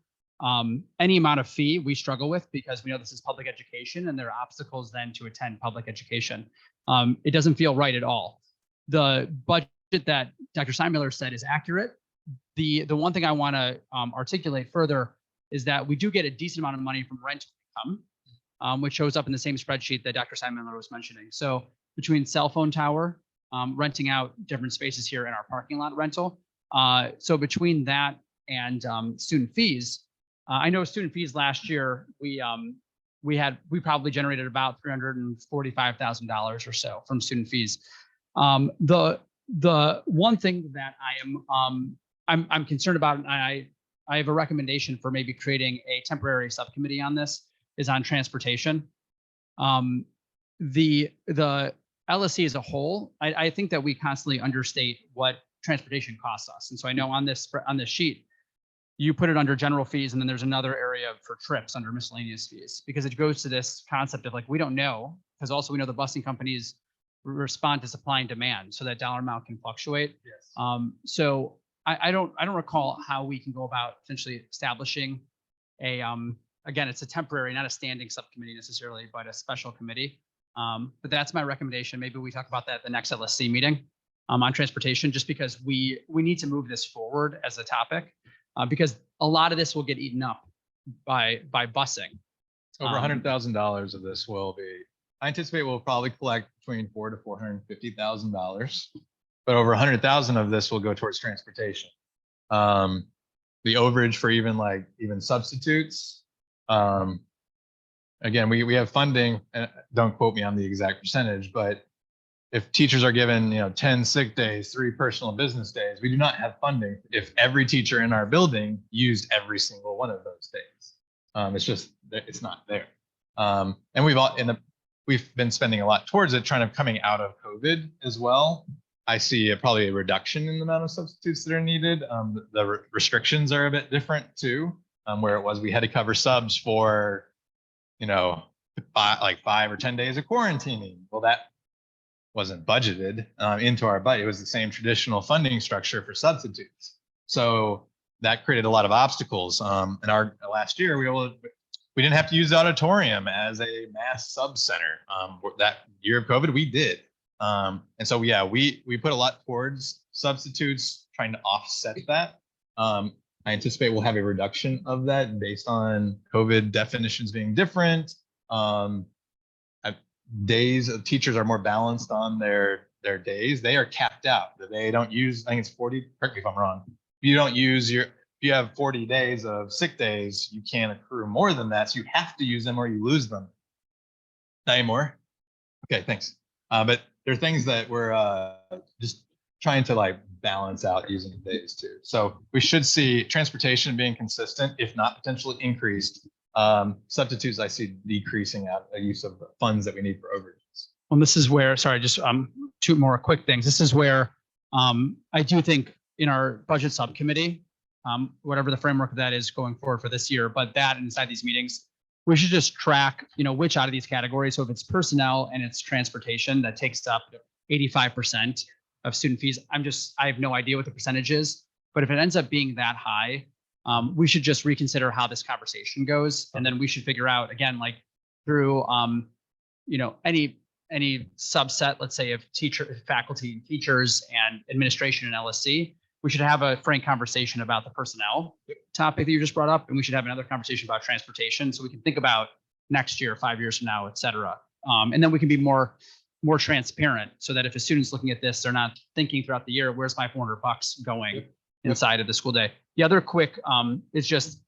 any amount of fee we struggle with because we know this is public education and there are obstacles then to attend public education. It doesn't feel right at all. The budget that Dr. Steinmiller said is accurate. The one thing I want to articulate further is that we do get a decent amount of money from rental income, which shows up in the same spreadsheet that Dr. Steinmiller was mentioning. So between cell phone tower, renting out different spaces here in our parking lot rental. So between that and student fees, I know student fees last year, we probably generated about $345,000 or so from student fees. The one thing that I'm concerned about, and I have a recommendation for maybe creating a temporary subcommittee on this, is on transportation. The LSC as a whole, I think that we constantly understate what transportation costs us. And so I know on this sheet, you put it under general fees, and then there's another area for trips under miscellaneous fees, because it goes to this concept of like, we don't know, because also we know the busing companies respond to supply and demand, so that dollar amount can fluctuate. Yes. So I don't recall how we can go about essentially establishing a, again, it's a temporary, not a standing subcommittee necessarily, but a special committee. But that's my recommendation. Maybe we talk about that at the next LSC meeting on transportation, just because we need to move this forward as a topic, because a lot of this will get eaten up by busing. Over $100,000 of this will be, I anticipate we'll probably collect between $400,000 to $450,000, but over 100,000 of this will go towards transportation. The overage for even substitutes. Again, we have funding, and don't quote me on the exact percentage, but if teachers are given 10 sick days, 3 personal business days, we do not have funding if every teacher in our building used every single one of those days. It's just, it's not there. And we've been spending a lot towards it, coming out of COVID as well. I see probably a reduction in the amount of substitutes that are needed. The restrictions are a bit different too, where it was we had to cover subs for 5 or 10 days of quarantining. Well, that wasn't budgeted into our budget. It was the same traditional funding structure for substitutes. So that created a lot of obstacles. In our last year, we didn't have to use the auditorium as a mass sub center. That year of COVID, we did. And so, yeah, we put a lot towards substitutes, trying to offset that. I anticipate we'll have a reduction of that based on COVID definitions being different. Days of teachers are more balanced on their days. They are capped out. They don't use, I think it's 40, correct me if I'm wrong. If you have 40 days of sick days, you can't accrue more than that. So you have to use them or you lose them. Not anymore. Okay, thanks. But there are things that we're just trying to balance out using days too. So we should see transportation being consistent, if not potentially increased. Substitutes I see decreasing out a use of funds that we need for overages. Well, this is where, sorry, just 2 more quick things. This is where I do think in our budget subcommittee, whatever the framework of that is going forward for this year, but that inside these meetings, we should just track, which out of these categories. So if it's personnel and it's transportation, that takes up 85% of student fees. I have no idea what the percentage is, but if it ends up being that high, we should just reconsider how this conversation goes. And then we should figure out, again, through, any subset, let's say of faculty, teachers and administration in LSC, we should have a frank conversation about the personnel topic that you just brought up. And we should have another conversation about transportation. So we can think about next year, 5 years from now, et cetera. And then we can be more transparent so that if a student's looking at this, they're not thinking throughout the year, where's my $400 going inside of the school day? The other quick is just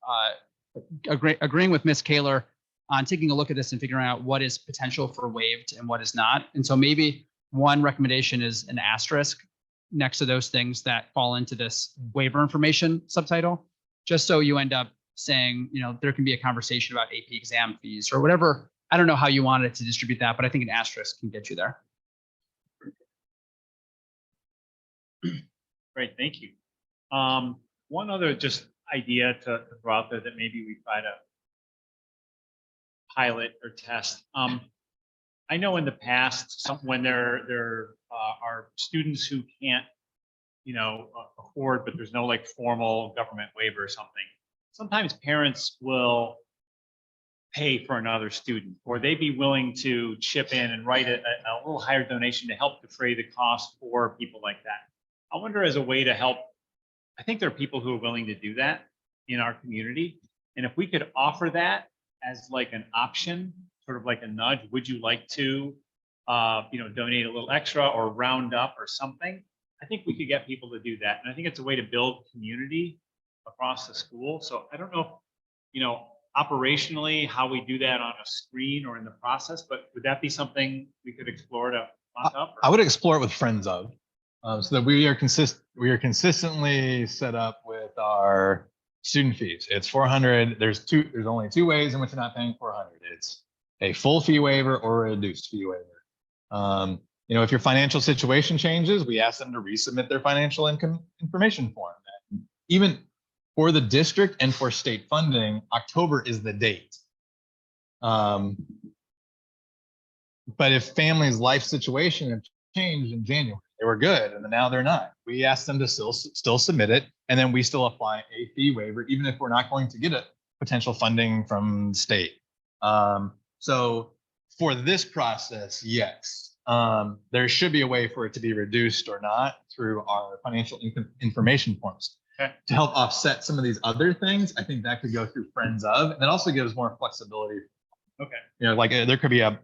agreeing with Ms. Kaler on taking a look at this and figuring out what is potential for waived and what is not. And so maybe one recommendation is an asterisk next to those things that fall into this waiver information subtitle, just so you end up saying, there can be a conversation about AP exam fees or whatever. I don't know how you wanted to distribute that, but I think an asterisk can get you there. Great, thank you. One other just idea to throw out there that maybe we try to pilot or test. I know in the past, when there are students who can't afford, but there's no like formal government waiver or something. Sometimes parents will pay for another student, or they'd be willing to chip in and write a little higher donation to help defray the cost for people like that. I wonder, as a way to help, I think there are people who are willing to do that in our community. And if we could offer that as like an option, sort of like a nudge, would you like to, donate a little extra or round up or something? I think we could get people to do that. And I think it's a way to build community across the school. So I don't know, operationally how we do that on a screen or in the process, but would that be something we could explore to mock up? I would explore it with friends of, so that we are consistently set up with our student fees. It's 400. There's only two ways in which you're not paying 400. It's a full fee waiver or a reduced fee waiver. If your financial situation changes, we ask them to resubmit their financial income information form. And even for the district and for state funding, October is the date. But if families' life situation have changed in January, they were good, and then now they're not. We ask them to still submit it, and then we still apply a fee waiver, even if we're not going to get a potential funding from the state. So for this process, yes, there should be a way for it to be reduced or not through our financial information forms. Okay. To help offset some of these other things, I think that could go through friends of, and that also gives more flexibility. Okay. Like there could be a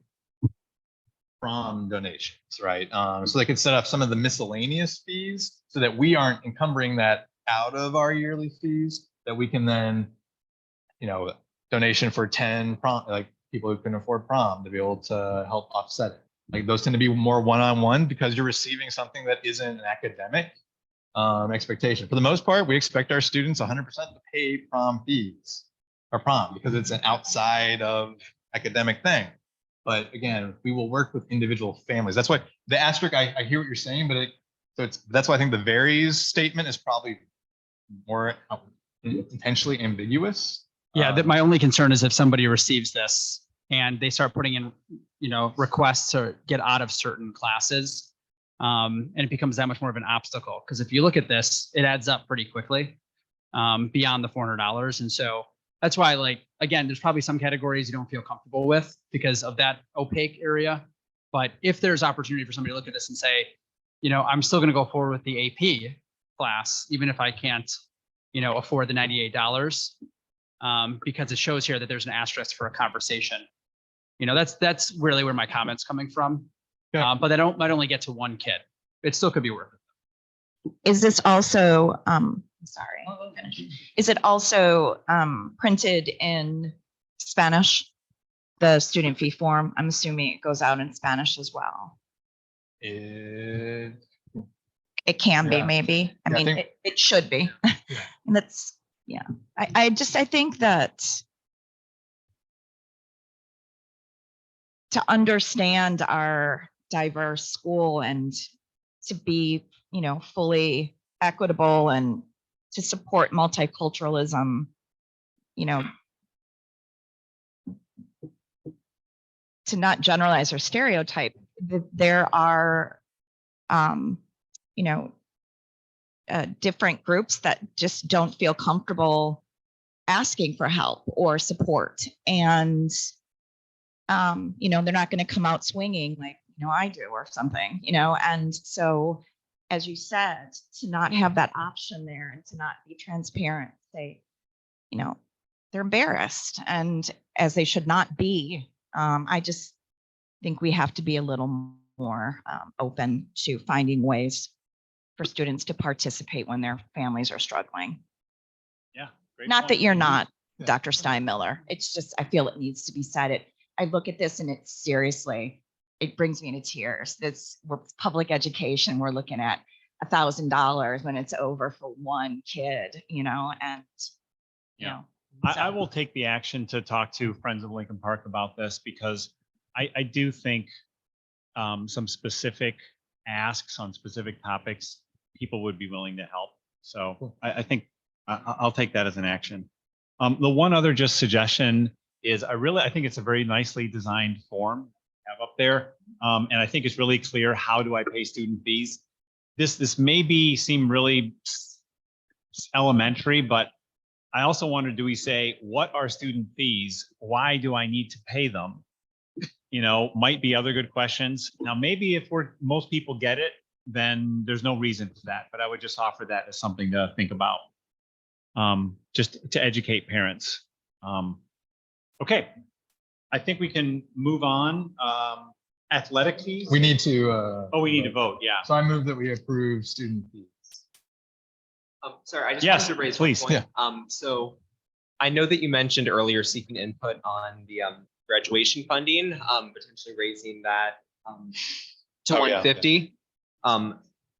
prom donations, right? So they could set up some of the miscellaneous fees so that we aren't encumbering that out of our yearly fees, that we can then, donation for 10 prom, like people who can afford prom, to be able to help offset it. Like those tend to be more one-on-one because you're receiving something that isn't an academic expectation. For the most part, we expect our students 100% to pay prom fees or prom because it's an outside of academic thing. But again, we will work with individual families. That's why the asterisk, I hear what you're saying, but that's why I think the varies statement is probably more intentionally ambiguous. Yeah, that my only concern is if somebody receives this and they start putting in, requests to get out of certain classes, and it becomes that much more of an obstacle. Because if you look at this, it adds up pretty quickly beyond the $400. And so that's why, again, there's probably some categories you don't feel comfortable with because of that opaque area. But if there's opportunity for somebody to look at this and say, I'm still going to go forward with the AP class, even if I can't, afford the $98, because it shows here that there's an asterisk for a conversation. That's really where my comment's coming from. Yeah. But that might only get to one kid. It still could be worth it. Is this also, sorry, is it also printed in Spanish, the student fee form? I'm assuming it goes out in Spanish as well. It It can be, Yeah. maybe. I Yeah, I mean, think- it should be. And that's, yeah. I think that to understand our diverse school and to be, fully equitable and to support multiculturalism, to not generalize or stereotype, there are, different groups that just don't feel comfortable asking for help or support. And, they're not going to come out swinging like, I do or something, and so, as you said, to not have that option there and to not be transparent, say, they're embarrassed, and as they should not be. I just think we have to be a little more open to finding ways for students to participate when their families are struggling. Yeah. Great Not point. that you're not Yeah. Dr. Steinmiller. It's just, I feel it needs to be said. I look at this and it's seriously, it brings me to tears. We're public education. We're looking at $1,000 when it's over for one kid, and, Yeah. so- I will take the action to talk to Friends of Lincoln Park about this because I do think some specific asks on specific topics, people would be willing to help. So I think I'll take that as an action. The one other just suggestion is I think it's a very nicely designed form to have up there. And I think it's really clear, how do I pay student fees? this may seem really elementary, but I also wonder, do we say, what are student fees? Why do I need to pay them? You know, might be other good questions. Now, maybe if most people get it, then there's no reason for that, but I would just offer that as something to think about. Just to educate parents. Okay, I think we can move on. Athletic fees? We need to. Oh, we need to vote, yeah. So I move that we approve student fees. Sorry, I just Yes, wanted to raise please. one point. So I know that you mentioned earlier seeking input on the graduation funding, potentially raising that to Oh, yeah. 150.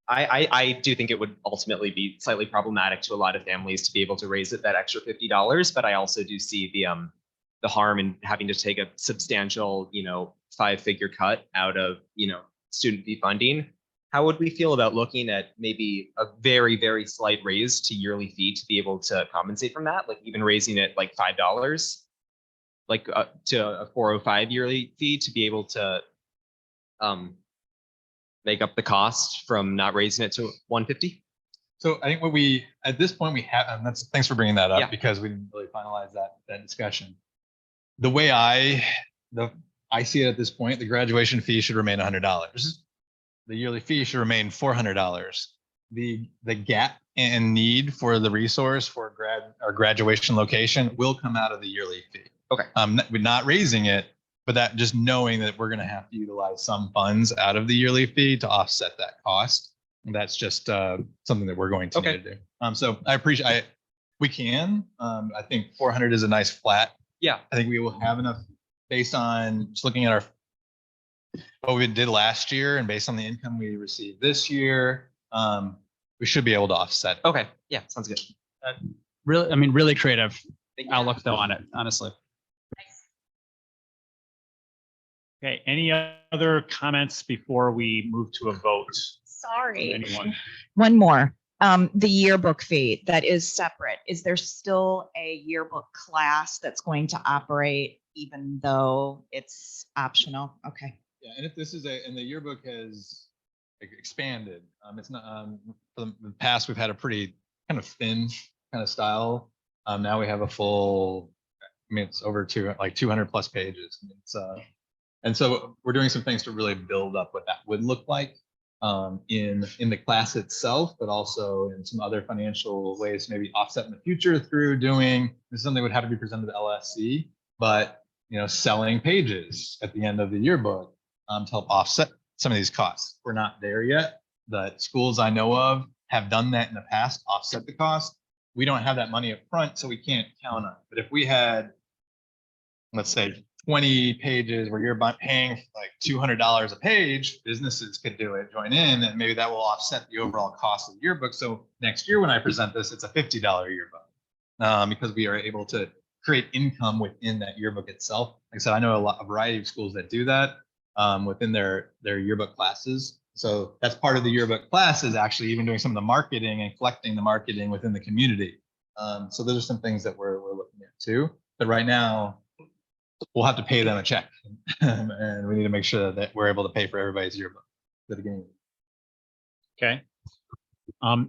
I do think it would ultimately be slightly problematic to a lot of families to be able to raise it that extra $50, but I also do see the harm in having to take a substantial, 5-figure cut out of, student fee funding. How would we feel about looking at maybe a very, very slight raise to yearly fee to be able to compensate from that? Like even raising it like $5, like to a 405 yearly fee to be able to make up the cost from not raising it to 150? So I think at this point we have, and thanks for bringing that up Yeah. because we didn't really finalize that discussion. The way I see it at this point, the graduation fee should remain $100. The yearly fee should remain $400. The gap and need for the resource for our graduation location will come out of the yearly fee. Okay. We're not raising it, but that just knowing that we're going to have to utilize some funds out of the yearly fee to offset that cost. That's just something that we're going to need to do. So I appreciate we can. I think 400 is a nice flat. Yeah. I think we will have enough based on just looking at what we did last year and based on the income we received this year, we should be able to offset it. Okay. Yeah. Sounds good. Really creative Thank you. outlook though on it, honestly. Okay, any other comments before we move to a vote? Sorry. Anyone? One more. The yearbook fee, that is separate. Is there still a yearbook class that's going to operate even though it's optional? Okay. Yeah, and if this is and the yearbook has expanded. It's not for the past we've had a pretty kind of thin kind of style. Now we have a full. It's over 200 plus pages. And so we're doing some things to really build up what that would look like in the class itself, but also in some other financial ways, maybe offset in the future through doing this is something that would have to be presented to LSC, but selling pages at the end of the yearbook to help offset some of these costs. We're not there yet. The schools I know of have done that in the past, offset the cost. We don't have that money up front, so we can't count on it. But if we had, let's say, 20 pages where you're paying like $200 a page, businesses could do it, join in, and maybe that will offset the overall cost of the yearbook. So next year when I present this, it's a $50 yearbook because we are able to create income within that yearbook itself. Like I said, I know a variety of schools that do that within their yearbook classes. So that's part of the yearbook class is actually even doing some of the marketing and collecting the marketing within the community. So those are some things that we're looking at too. But right now, we'll have to pay them a check and we need to make sure that we're able to pay for everybody's yearbook at the beginning. Okay.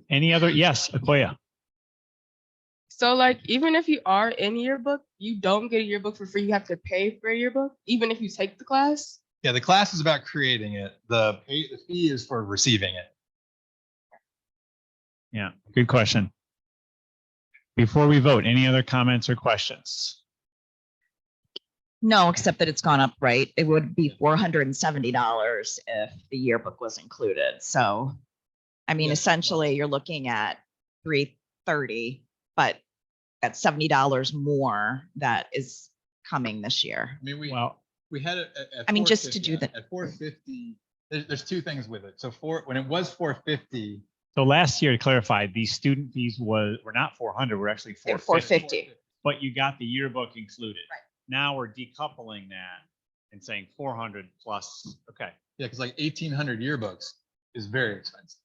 Any other? Yes, Akoya. So like, even if you are in yearbook, you don't get a yearbook for free. You have to pay for a yearbook, even if you take the class. Yeah, the class is about creating it. The fee is for receiving it. Yeah, good question. Before we vote, any other comments or questions? No, except that it's gone up, right? It would be $470 if the yearbook was included. So, I mean, Yeah. essentially you're looking at $330, but at $70 more that is coming this year. I mean, Well, we had it at I mean, just to do 450. that. At 450, there's two things with it. So when it was 450, so last year, to clarify, these student fees were not 400, we're actually They're 450, 450. but you got the yearbook included. Right. Now we're decoupling that and saying 400 plus. Okay. yeah, because like 1,800 yearbooks is very expensive.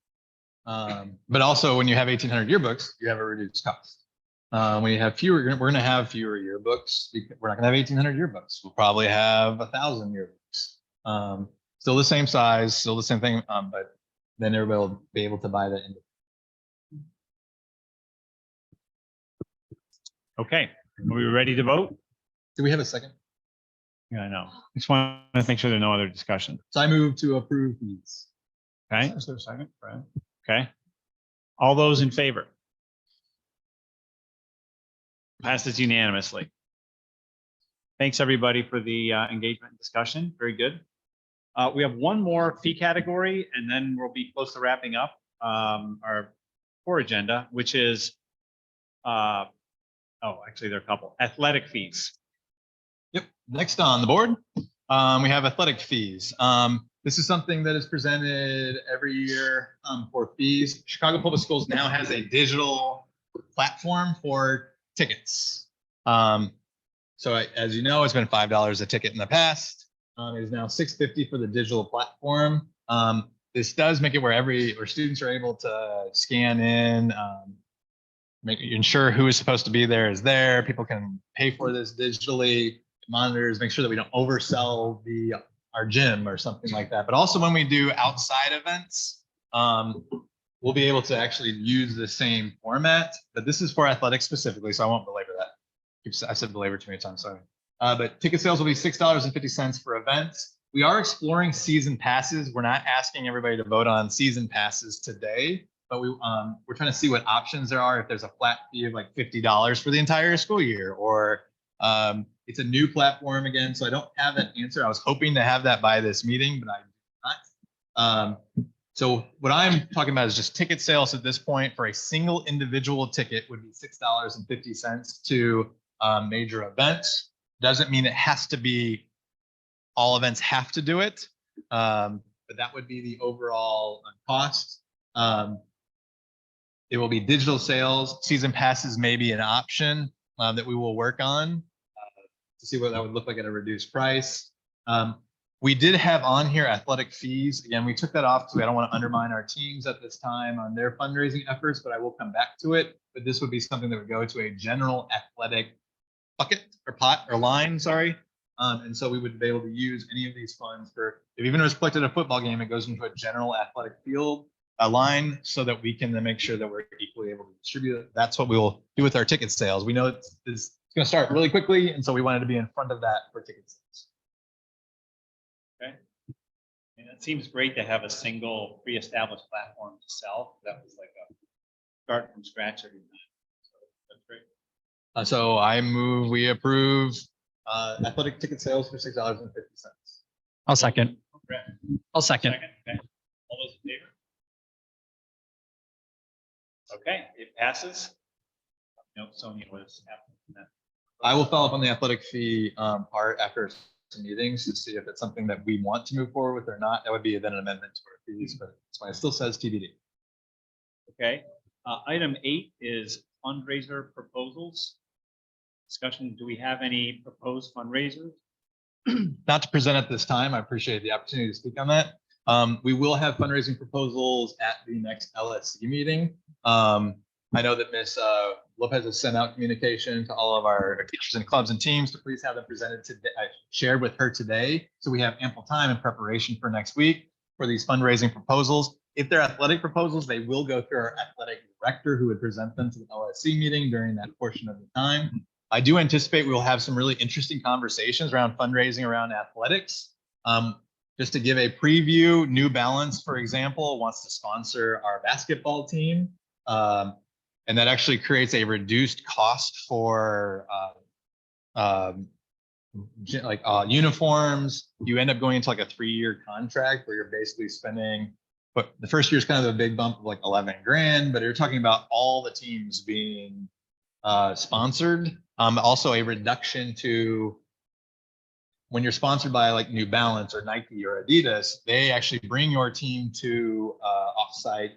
But also when you have 1,800 yearbooks, you have a reduced cost. When you have fewer, we're going to have fewer yearbooks. We're not going to have 1,800 yearbooks. We'll probably have 1,000 yearbooks. Still the same size, still the same thing, but Then everybody will be able to buy that. Okay, are we ready to vote? Do we have a second? Yeah, I know. Just want to make sure there are no other discussion. So I move to approve these. Okay, Is there a second, Brad? okay. All those in favor? Passes unanimously. Thanks, everybody, for the engagement and discussion. Very good. We have one more fee category, and then we'll be close to wrapping up our core agenda, which is, oh, actually, there are a couple. Athletic fees. Yep. Next on the board, we have athletic fees. This is something that is presented every year for fees. Chicago Public Schools now has a digital platform for tickets. As you know, it's been $5 a ticket in the past. It is now $6.50 for the digital platform. This does make it where students are able to scan in, ensure who is supposed to be there is there. People can pay for this digitally, monitors, make sure that we don't oversell our gym or something like that. But also when we do outside events, we'll be able to actually use the same format, but this is for athletics specifically, so I won't belabor that. I said belabor too many times, sorry. But ticket sales will be $6.50 for events. We are exploring season passes. We're not asking everybody to vote on season passes today, but we're trying to see what options there are. If there's a flat fee of like $50 for the entire school year, or it's a new platform again, so I don't have that answer. I was hoping to have that by this meeting, but I do not. So what I'm talking about is just ticket sales at this point for a single individual ticket would be $6.50 to major events. Doesn't mean it has to be, all events have to do it, but that would be the overall cost. It will be digital sales. Season passes may be an option that we will work on to see what that would look like at a reduced price. We did have on here athletic fees. Again, we took that off because I don't want to undermine our teams at this time on their fundraising efforts, but I will come back to it. But this would be something that would go to a general athletic bucket or pot or line, sorry. And so we would be able to use any of these funds for, if even it was collected at a football game, it goes into a general athletic field line so that we can then make sure that we're equally able to distribute it. That's what we will do with our ticket sales. We know it's going to start really quickly, and so we wanted to be in front of that for ticket sales. Okay. And it seems great to have a single pre-established platform to sell. That was like a start from scratch every time. So that's great. So I move we approve athletic ticket sales for $6.50. I'll second. I'll second. Okay. All those in favor? Okay, it passes. No, Sonia was absent from that. I will follow up on the athletic fee part after some meetings to see if it's something that we want to move forward with or not. That would be then an amendment to our fees, but that's why it still says TBD. Okay. Item 8 is fundraiser proposals. Discussion, do we have any proposed fundraisers? Not to present at this time. I appreciate the opportunity to speak on that. We will have fundraising proposals at the next LSC meeting. I know that Ms. Lopez has sent out communication to all of our teachers and clubs and teams to please have them presented today, shared with her today. So we have ample time in preparation for next week for these fundraising proposals. If they're athletic proposals, they will go through our athletic director who would present them to the LSC meeting during that portion of the time. I do anticipate we will have some really interesting conversations around fundraising around athletics. Just to give a preview, New Balance, for example, wants to sponsor our basketball team. And that actually creates a reduced cost for uniforms. You end up going into like a 3-year contract where you're basically spending, but the first year is kind of a big bump of like 11 grand, but you're talking about all the teams being sponsored. Also a reduction to when you're sponsored by like New Balance or Nike or Adidas, they actually bring your team to offsite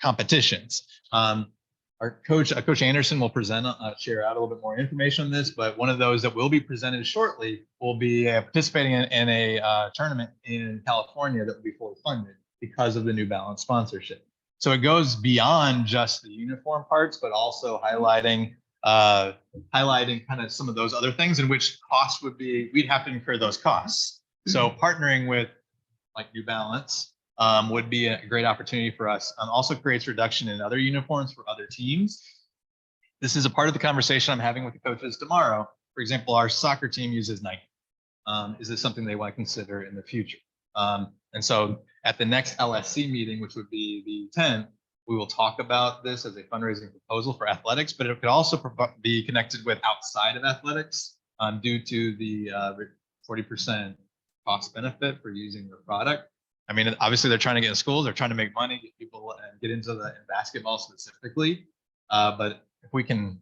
competitions. Our coach Anderson will present, share out a little bit more information on this, but one of those that will be presented shortly will be participating in a tournament in California that will be fully funded because of the New Balance sponsorship. So it goes beyond just the uniform parts, but also highlighting kind of some of those other things in which costs would be, we'd have to incur those costs. So partnering with like New Balance would be a great opportunity for us. Also creates reduction in other uniforms for other teams. This is a part of the conversation I'm having with the coaches tomorrow. For example, our soccer team uses Nike. Is this something they want to consider in the future? And so at the next LSC meeting, which would be the 10th, we will talk about this as a fundraising proposal for athletics, but it could also be connected with outside of athletics due to the 40% cost benefit for using their product. I mean, obviously they're trying to get in schools, they're trying to make money, get people and get into the in basketball specifically. But if we can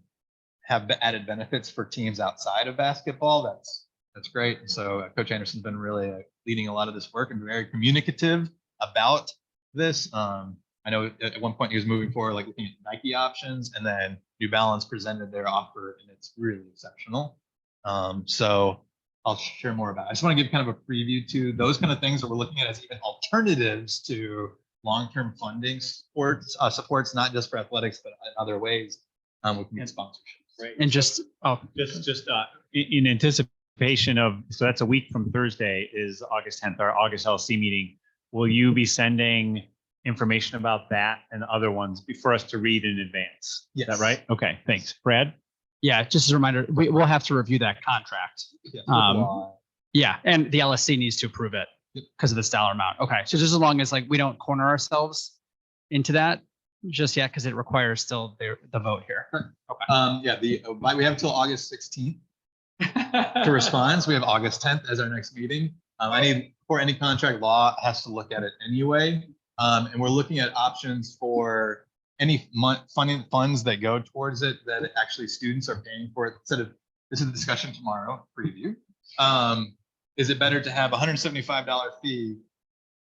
have the added benefits for teams outside of basketball, that's great. And so Coach Anderson's been really leading a lot of this work and very communicative about this. I know at one point he was moving forward, like looking at Nike options, and then New Balance presented their offer, and it's really exceptional. So I'll share more about it. I just want to give kind of a preview to those kind of things that we're looking at as even alternatives to long-term funding supports, not just for athletics, but in other ways we can get sponsorships. Right. And just, In anticipation of, so that's a week from Thursday is August 10th, our August LC meeting. Will you be sending information about that and other ones for us to read in advance? Yes. Is that right? Okay, thanks. Brad? yeah, just as a reminder, we'll have to review that contract. Yeah. Yeah, and the LSC needs to approve it because of this dollar amount. Okay, so just as long as like we don't corner ourselves into that just yet, because it requires still the vote here. Okay. Yeah, we have until August 16th to respond. So we have August 10th as our next meeting. For any contract, law has to look at it anyway. And we're looking at options for any funding funds that go towards it that actually students are paying for it. Instead of, this is a discussion tomorrow, preview. Is it better to have a $175 fee,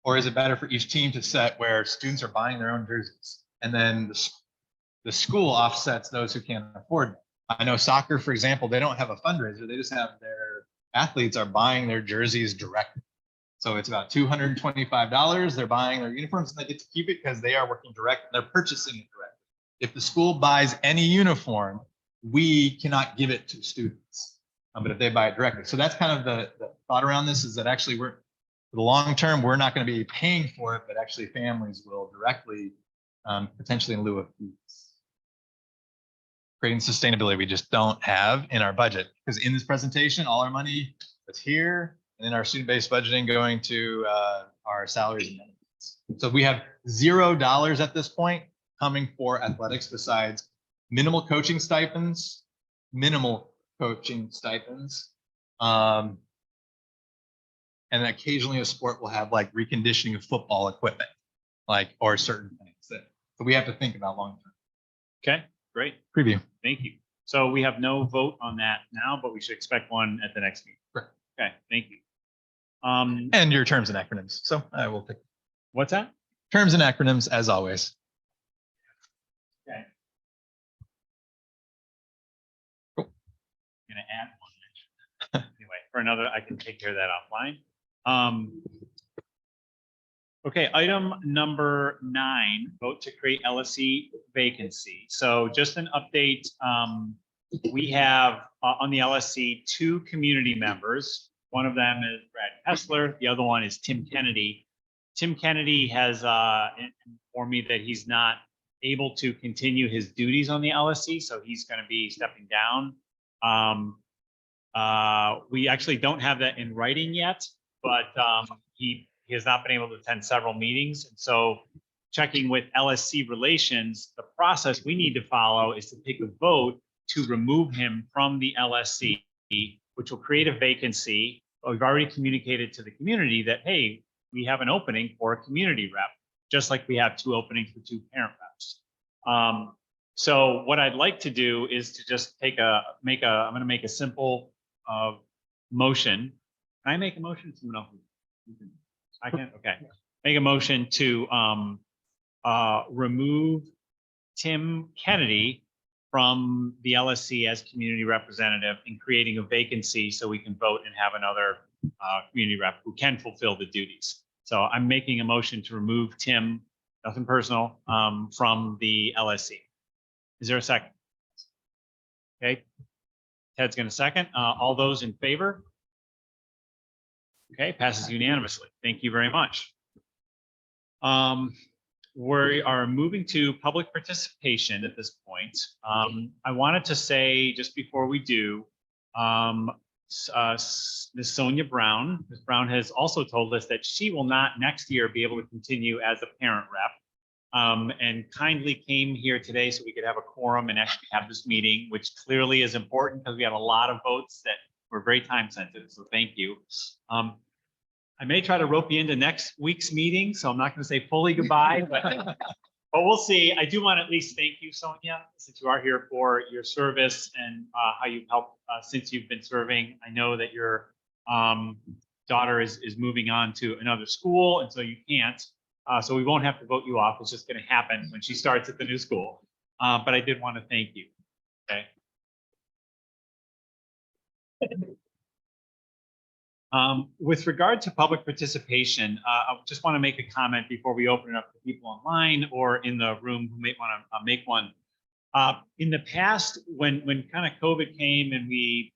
or is it better for each team to set where students are buying their own jerseys? And then the school offsets those who can't afford it. I know soccer, for example, they don't have a fundraiser. They just have their athletes are buying their jerseys directly. So it's about $225. They're buying their uniforms and they get to keep it because they are working direct. They're purchasing it directly. If the school buys any uniform, we cannot give it to students. But if they buy it directly. So that's kind of the thought around this, is that actually for the long term, we're not going to be paying for it, but actually families will directly, potentially in lieu of fees. Creating sustainability we just don't have in our budget, because in this presentation, all our money is here, and then our student-based budgeting going to our salaries and benefits. So we have $0 at this point coming for athletics besides minimal coaching stipends, and occasionally a sport will have like reconditioning of football equipment, or certain things that we have to think about long term. Okay, great. Preview. Thank you. So we have no vote on that now, but we should expect one at the next meeting. Correct. Okay, thank you. And your terms and acronyms. So I will pick What's that? terms and acronyms as always. Okay. I'm gonna add one. Anyway, for another, I can take care of that offline. Okay, item number 9, vote to create LSC vacancy. So just an update. We have on the LSC 2 community members. One of them is Brad Hessler. The other one is Tim Kennedy. Tim Kennedy has informed me that he's not able to continue his duties on the LSC, so he's going to be stepping down. We actually don't have that in writing yet, but he has not been able to attend several meetings. And so checking with LSC relations, the process we need to follow is to take a vote to remove him from the LSC, which will create a vacancy. We've already communicated to the community that, hey, we have an opening for a community rep, just like we have 2 openings for 2 parent reps. So what I'd like to do is to just I'm going to make a simple motion. Can I make a motion? Someone else? I can. Okay. Make a motion to remove Tim Kennedy from the LSC as community representative and creating a vacancy so we can vote and have another community rep who can fulfill the duties. So I'm making a motion to remove Tim, nothing personal, from the LSC. Is there a second? Okay. Ted's going to second. All those in favor? Okay, passes unanimously. Thank you very much. We are moving to public participation at this point. I wanted to say just before we do, Ms. Sonia Brown. Ms. Brown has also told us that she will not next year be able to continue as a parent rep. And kindly came here today so we could have a quorum and actually have this meeting, which clearly is important because we had a lot of votes that were very time sensitive. So thank you. I may try to rope you into next week's meeting, so I'm not going to say fully goodbye, but we'll see. I do want to at least thank you, Sonia, since you are here, for your service and how you've helped since you've been serving. I know that your daughter is moving on to another school, and so you can't. So we won't have to vote you off. It's just going to happen when she starts at the new school. But I did want to thank you. Okay. With regard to public participation, I just want to make a comment before we open it up to people online or in the room who may want to make one. In the past, when kind of COVID came and the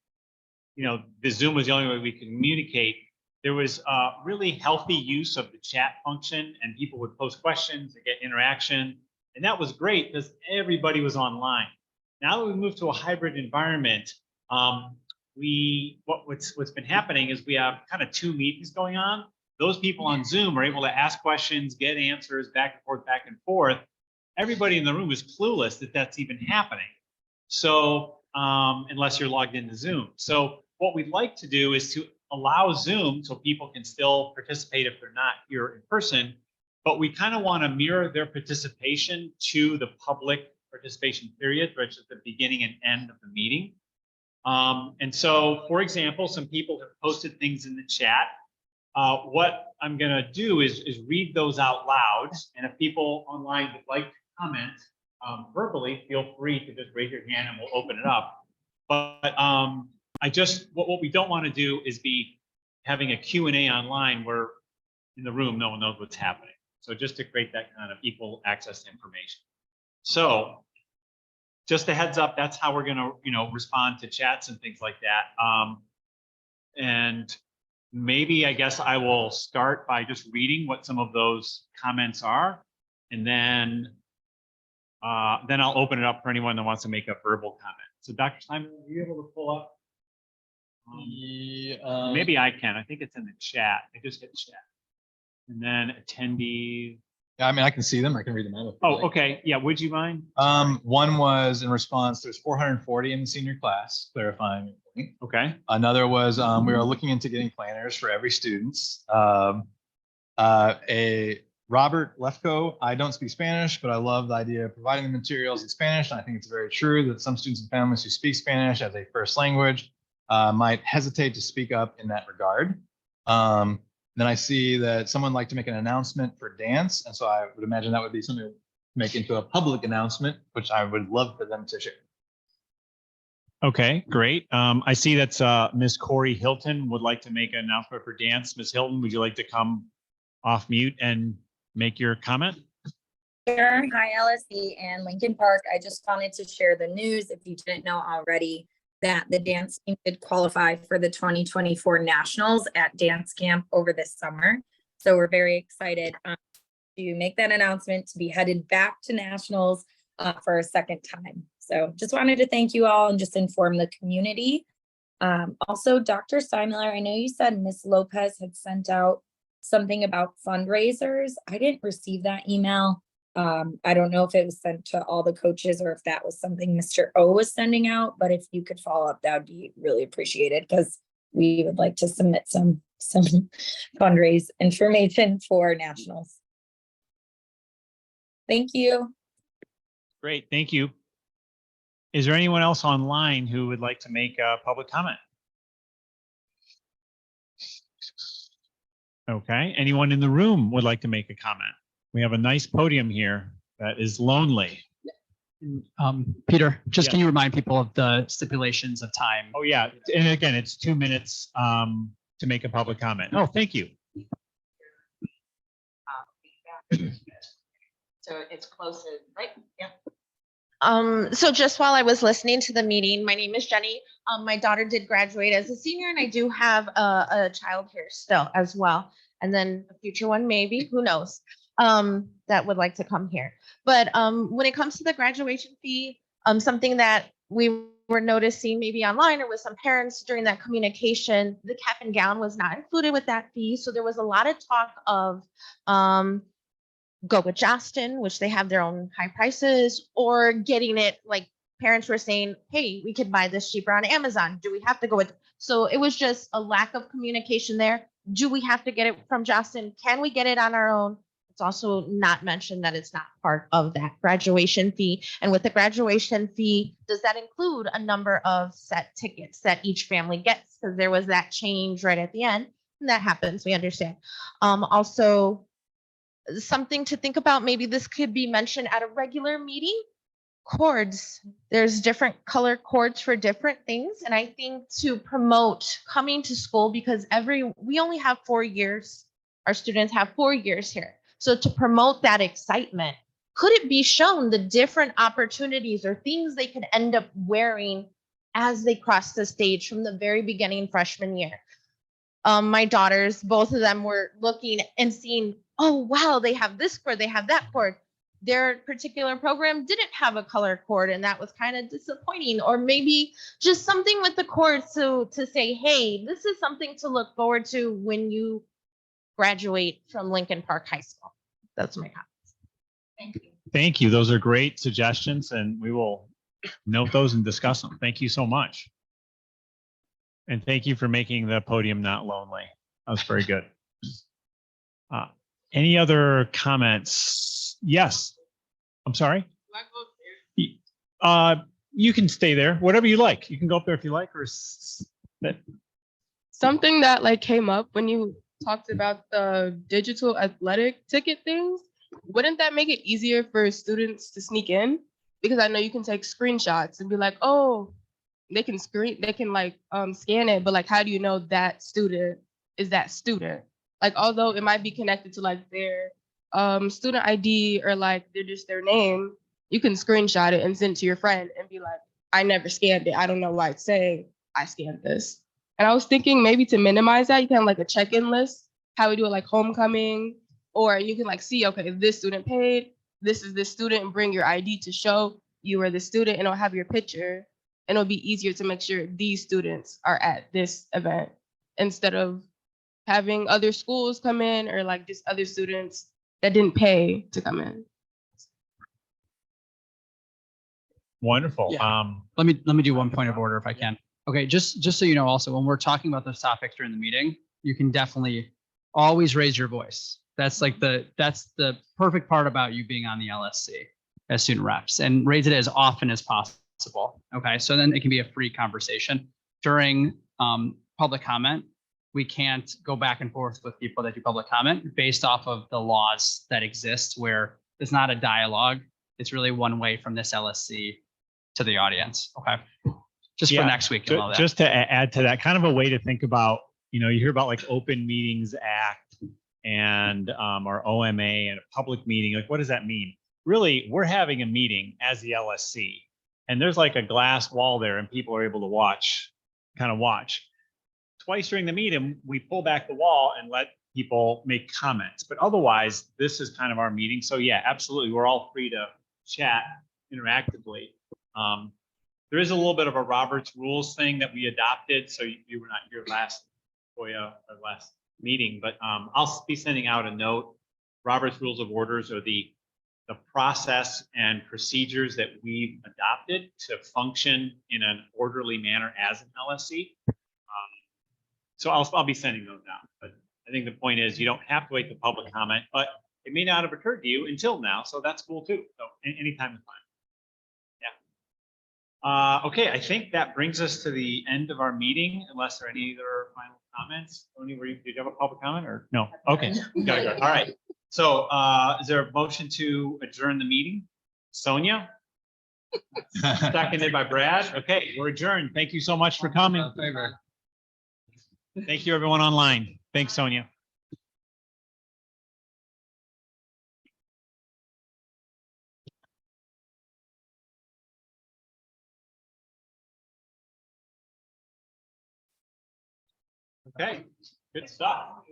Zoom was the only way we could communicate, there was really healthy use of the chat function, and people would post questions and get interaction. And that was great because everybody was online. Now that we moved to a hybrid environment, what's been happening is we have kind of two meetings going on. Those people on Zoom are able to ask questions, get answers back and forth. Everybody in the room is clueless that that's even happening. So unless you're logged into Zoom. So what we'd like to do is to allow Zoom so people can still participate if they're not here in person, but we kind of want to mirror their participation to the public participation period, which is the beginning and end of the meeting. And so, for example, some people have posted things in the chat. What I'm going to do is read those out loud. And if people online would like to comment verbally, feel free to just raise your hand and we'll open it up. But what we don't want to do is be having a Q&A online where in the room, no one knows what's happening. So just to create that kind of equal access to information. So just a heads up, that's how we're going to, respond to chats and things like that. And maybe, I guess I will start by just reading what some of those comments are, and then I'll open it up for anyone that wants to make a verbal comment. So Dr. Simon, are you able to pull up? Maybe I can. I think it's in the chat. I just hit chat. And then attendees. Yeah, I mean, I can see them. I can read them out. Oh, okay. Yeah. Would you mind? One was in response, there's 440 in the senior class, clarifying. Okay. Another was we are looking into getting planners for every student. A Robert Lefko, I don't speak Spanish, but I love the idea of providing the materials in Spanish. And I think it's very true that some students and families who speak Spanish as a first language might hesitate to speak up in that regard. Then I see that someone would like to make an announcement for dance. And so I would imagine that would be something to make into a public announcement, which I would love for them to share. Okay, great. I see that's Ms. Corey Hilton would like to make an announcement for dance. Ms. Hilton, would you like to come off mute and make your comment? Sure. Hi, LSC and Lincoln Park. I just wanted to share the news, if you didn't know already, that the dance team did qualify for the 2024 Nationals at dance camp over this summer. So we're very excited to make that announcement, to be headed back to Nationals for a second time. So just wanted to thank you all and just inform the community. Also, Dr. Steinmiller, I know you said Ms. Lopez had sent out something about fundraisers. I didn't receive that email. I don't know if it was sent to all the coaches or if that was something Mr. O was sending out, but if you could follow up, that would be really appreciated because we would like to submit some fundraise information for Nationals. Thank you. Great, thank you. Is there anyone else online who would like to make a public comment? Okay, anyone in the room would like to make a comment? We have a nice podium here that is lonely. Peter, just Yeah. Can you remind people of the stipulations of time? Oh, yeah. And again, it's 2 minutes to make a public comment. Oh, thank you. So it's closer, right? Yeah. So just while I was listening to the meeting, my name is Jenny. My daughter did graduate as a senior, and I do have a child here still as well. And then a future one, maybe, who knows? that would like to come here. But when it comes to the graduation fee, something that we were noticing maybe online or with some parents during that communication, the cap and gown was not included with that fee. So there was a lot of talk of go with Justin, which they have their own high prices, or getting it like parents were saying, hey, we could buy this cheaper on Amazon. Do we have to go with? So it was just a lack of communication there. Do we have to get it from Justin? Can we get it on our own? It's also not mentioned that it's not part of that graduation fee. And with the graduation fee, does that include a number of set tickets that each family gets? Because there was that change right at the end. And that happens, we understand. Also, something to think about, maybe this could be mentioned at a regular meeting. Cords, there's different color cords for different things. And I think to promote coming to school, because we only have 4 years, our students have 4 years here. So to promote that excitement, could it be shown the different opportunities or things they could end up wearing as they cross the stage from the very beginning freshman year? My daughters, both of them were looking and seeing, oh, wow, they have this cord, they have that cord. Their particular program didn't have a color cord, and that was kind of disappointing. Or maybe just something with the cord to say, hey, this is something to look forward to when you graduate from Lincoln Park High School. That's my comments. Thank you. Thank you. Those are great suggestions, and we will note those and discuss them. Thank you so much. And thank you for making the podium not lonely. That was very good. Any other comments? Yes. I'm sorry. You can stay there, whatever you like. You can go up there if you like, or Something that like came up when you talked about the digital athletic ticket things. Wouldn't that make it easier for students to sneak in? Because I know you can take screenshots and be like, oh, they can like scan it, but like, how do you know that student is that student? Like, although it might be connected to like their student ID or like they're just their name, you can screenshot it and send it to your friend and be like, I never scanned it. I don't know why it's saying I scanned this. And I was thinking maybe to minimize that, you can have like a check-in list, how we do it like homecoming, or you can like see, okay, this student paid, this is this student, and bring your ID to show you are the student, and it'll have your picture, and it'll be easier to make sure these students are at this event instead of having other schools come in or like just other students that didn't pay to come in. wonderful. Yeah. Let me do one point of order if I can. Okay, just so you know, also when we're talking about those topics during the meeting, you can definitely always raise your voice. That's the perfect part about you being on the LSC as student reps, and raise it as often as possible. Okay, so then it can be a free conversation. During public comment, we can't go back and forth with people that do public comment based off of the laws that exist, where it's not a dialogue. It's really one way from this LSC to the audience. Okay. Just for next week. Just to add to that, kind of a way to think about, you hear about like Open Meetings Act and our OMA and a public meeting. Like, what does that mean? Really, we're having a meeting as the LSC, and there's like a glass wall there, and people are able to watch. Twice during the meeting, we pull back the wall and let people make comments. But otherwise, this is kind of our meeting. So yeah, absolutely, we're all free to chat interactively. There is a little bit of a Robert's Rules thing that we adopted. So you were not here last meeting, but I'll be sending out a note. Robert's Rules of Orders are the process and procedures that we've adopted to function in an orderly manner as an LSC. So I'll be sending those out. But I think the point is you don't have to wait for public comment, but it may not have occurred to you until now. So that's cool too. So anytime is fine. Okay, I think that brings us to the end of our meeting, unless there are any other final comments. Tony, did you have a public comment or no? Okay, gotta go. All right. So is there a motion to adjourn the meeting? Sonia? Seconded by Brad. Okay, we're adjourned. Thank you so much for coming. Thank you, everyone online. Thanks, Sonia. Okay, good stuff.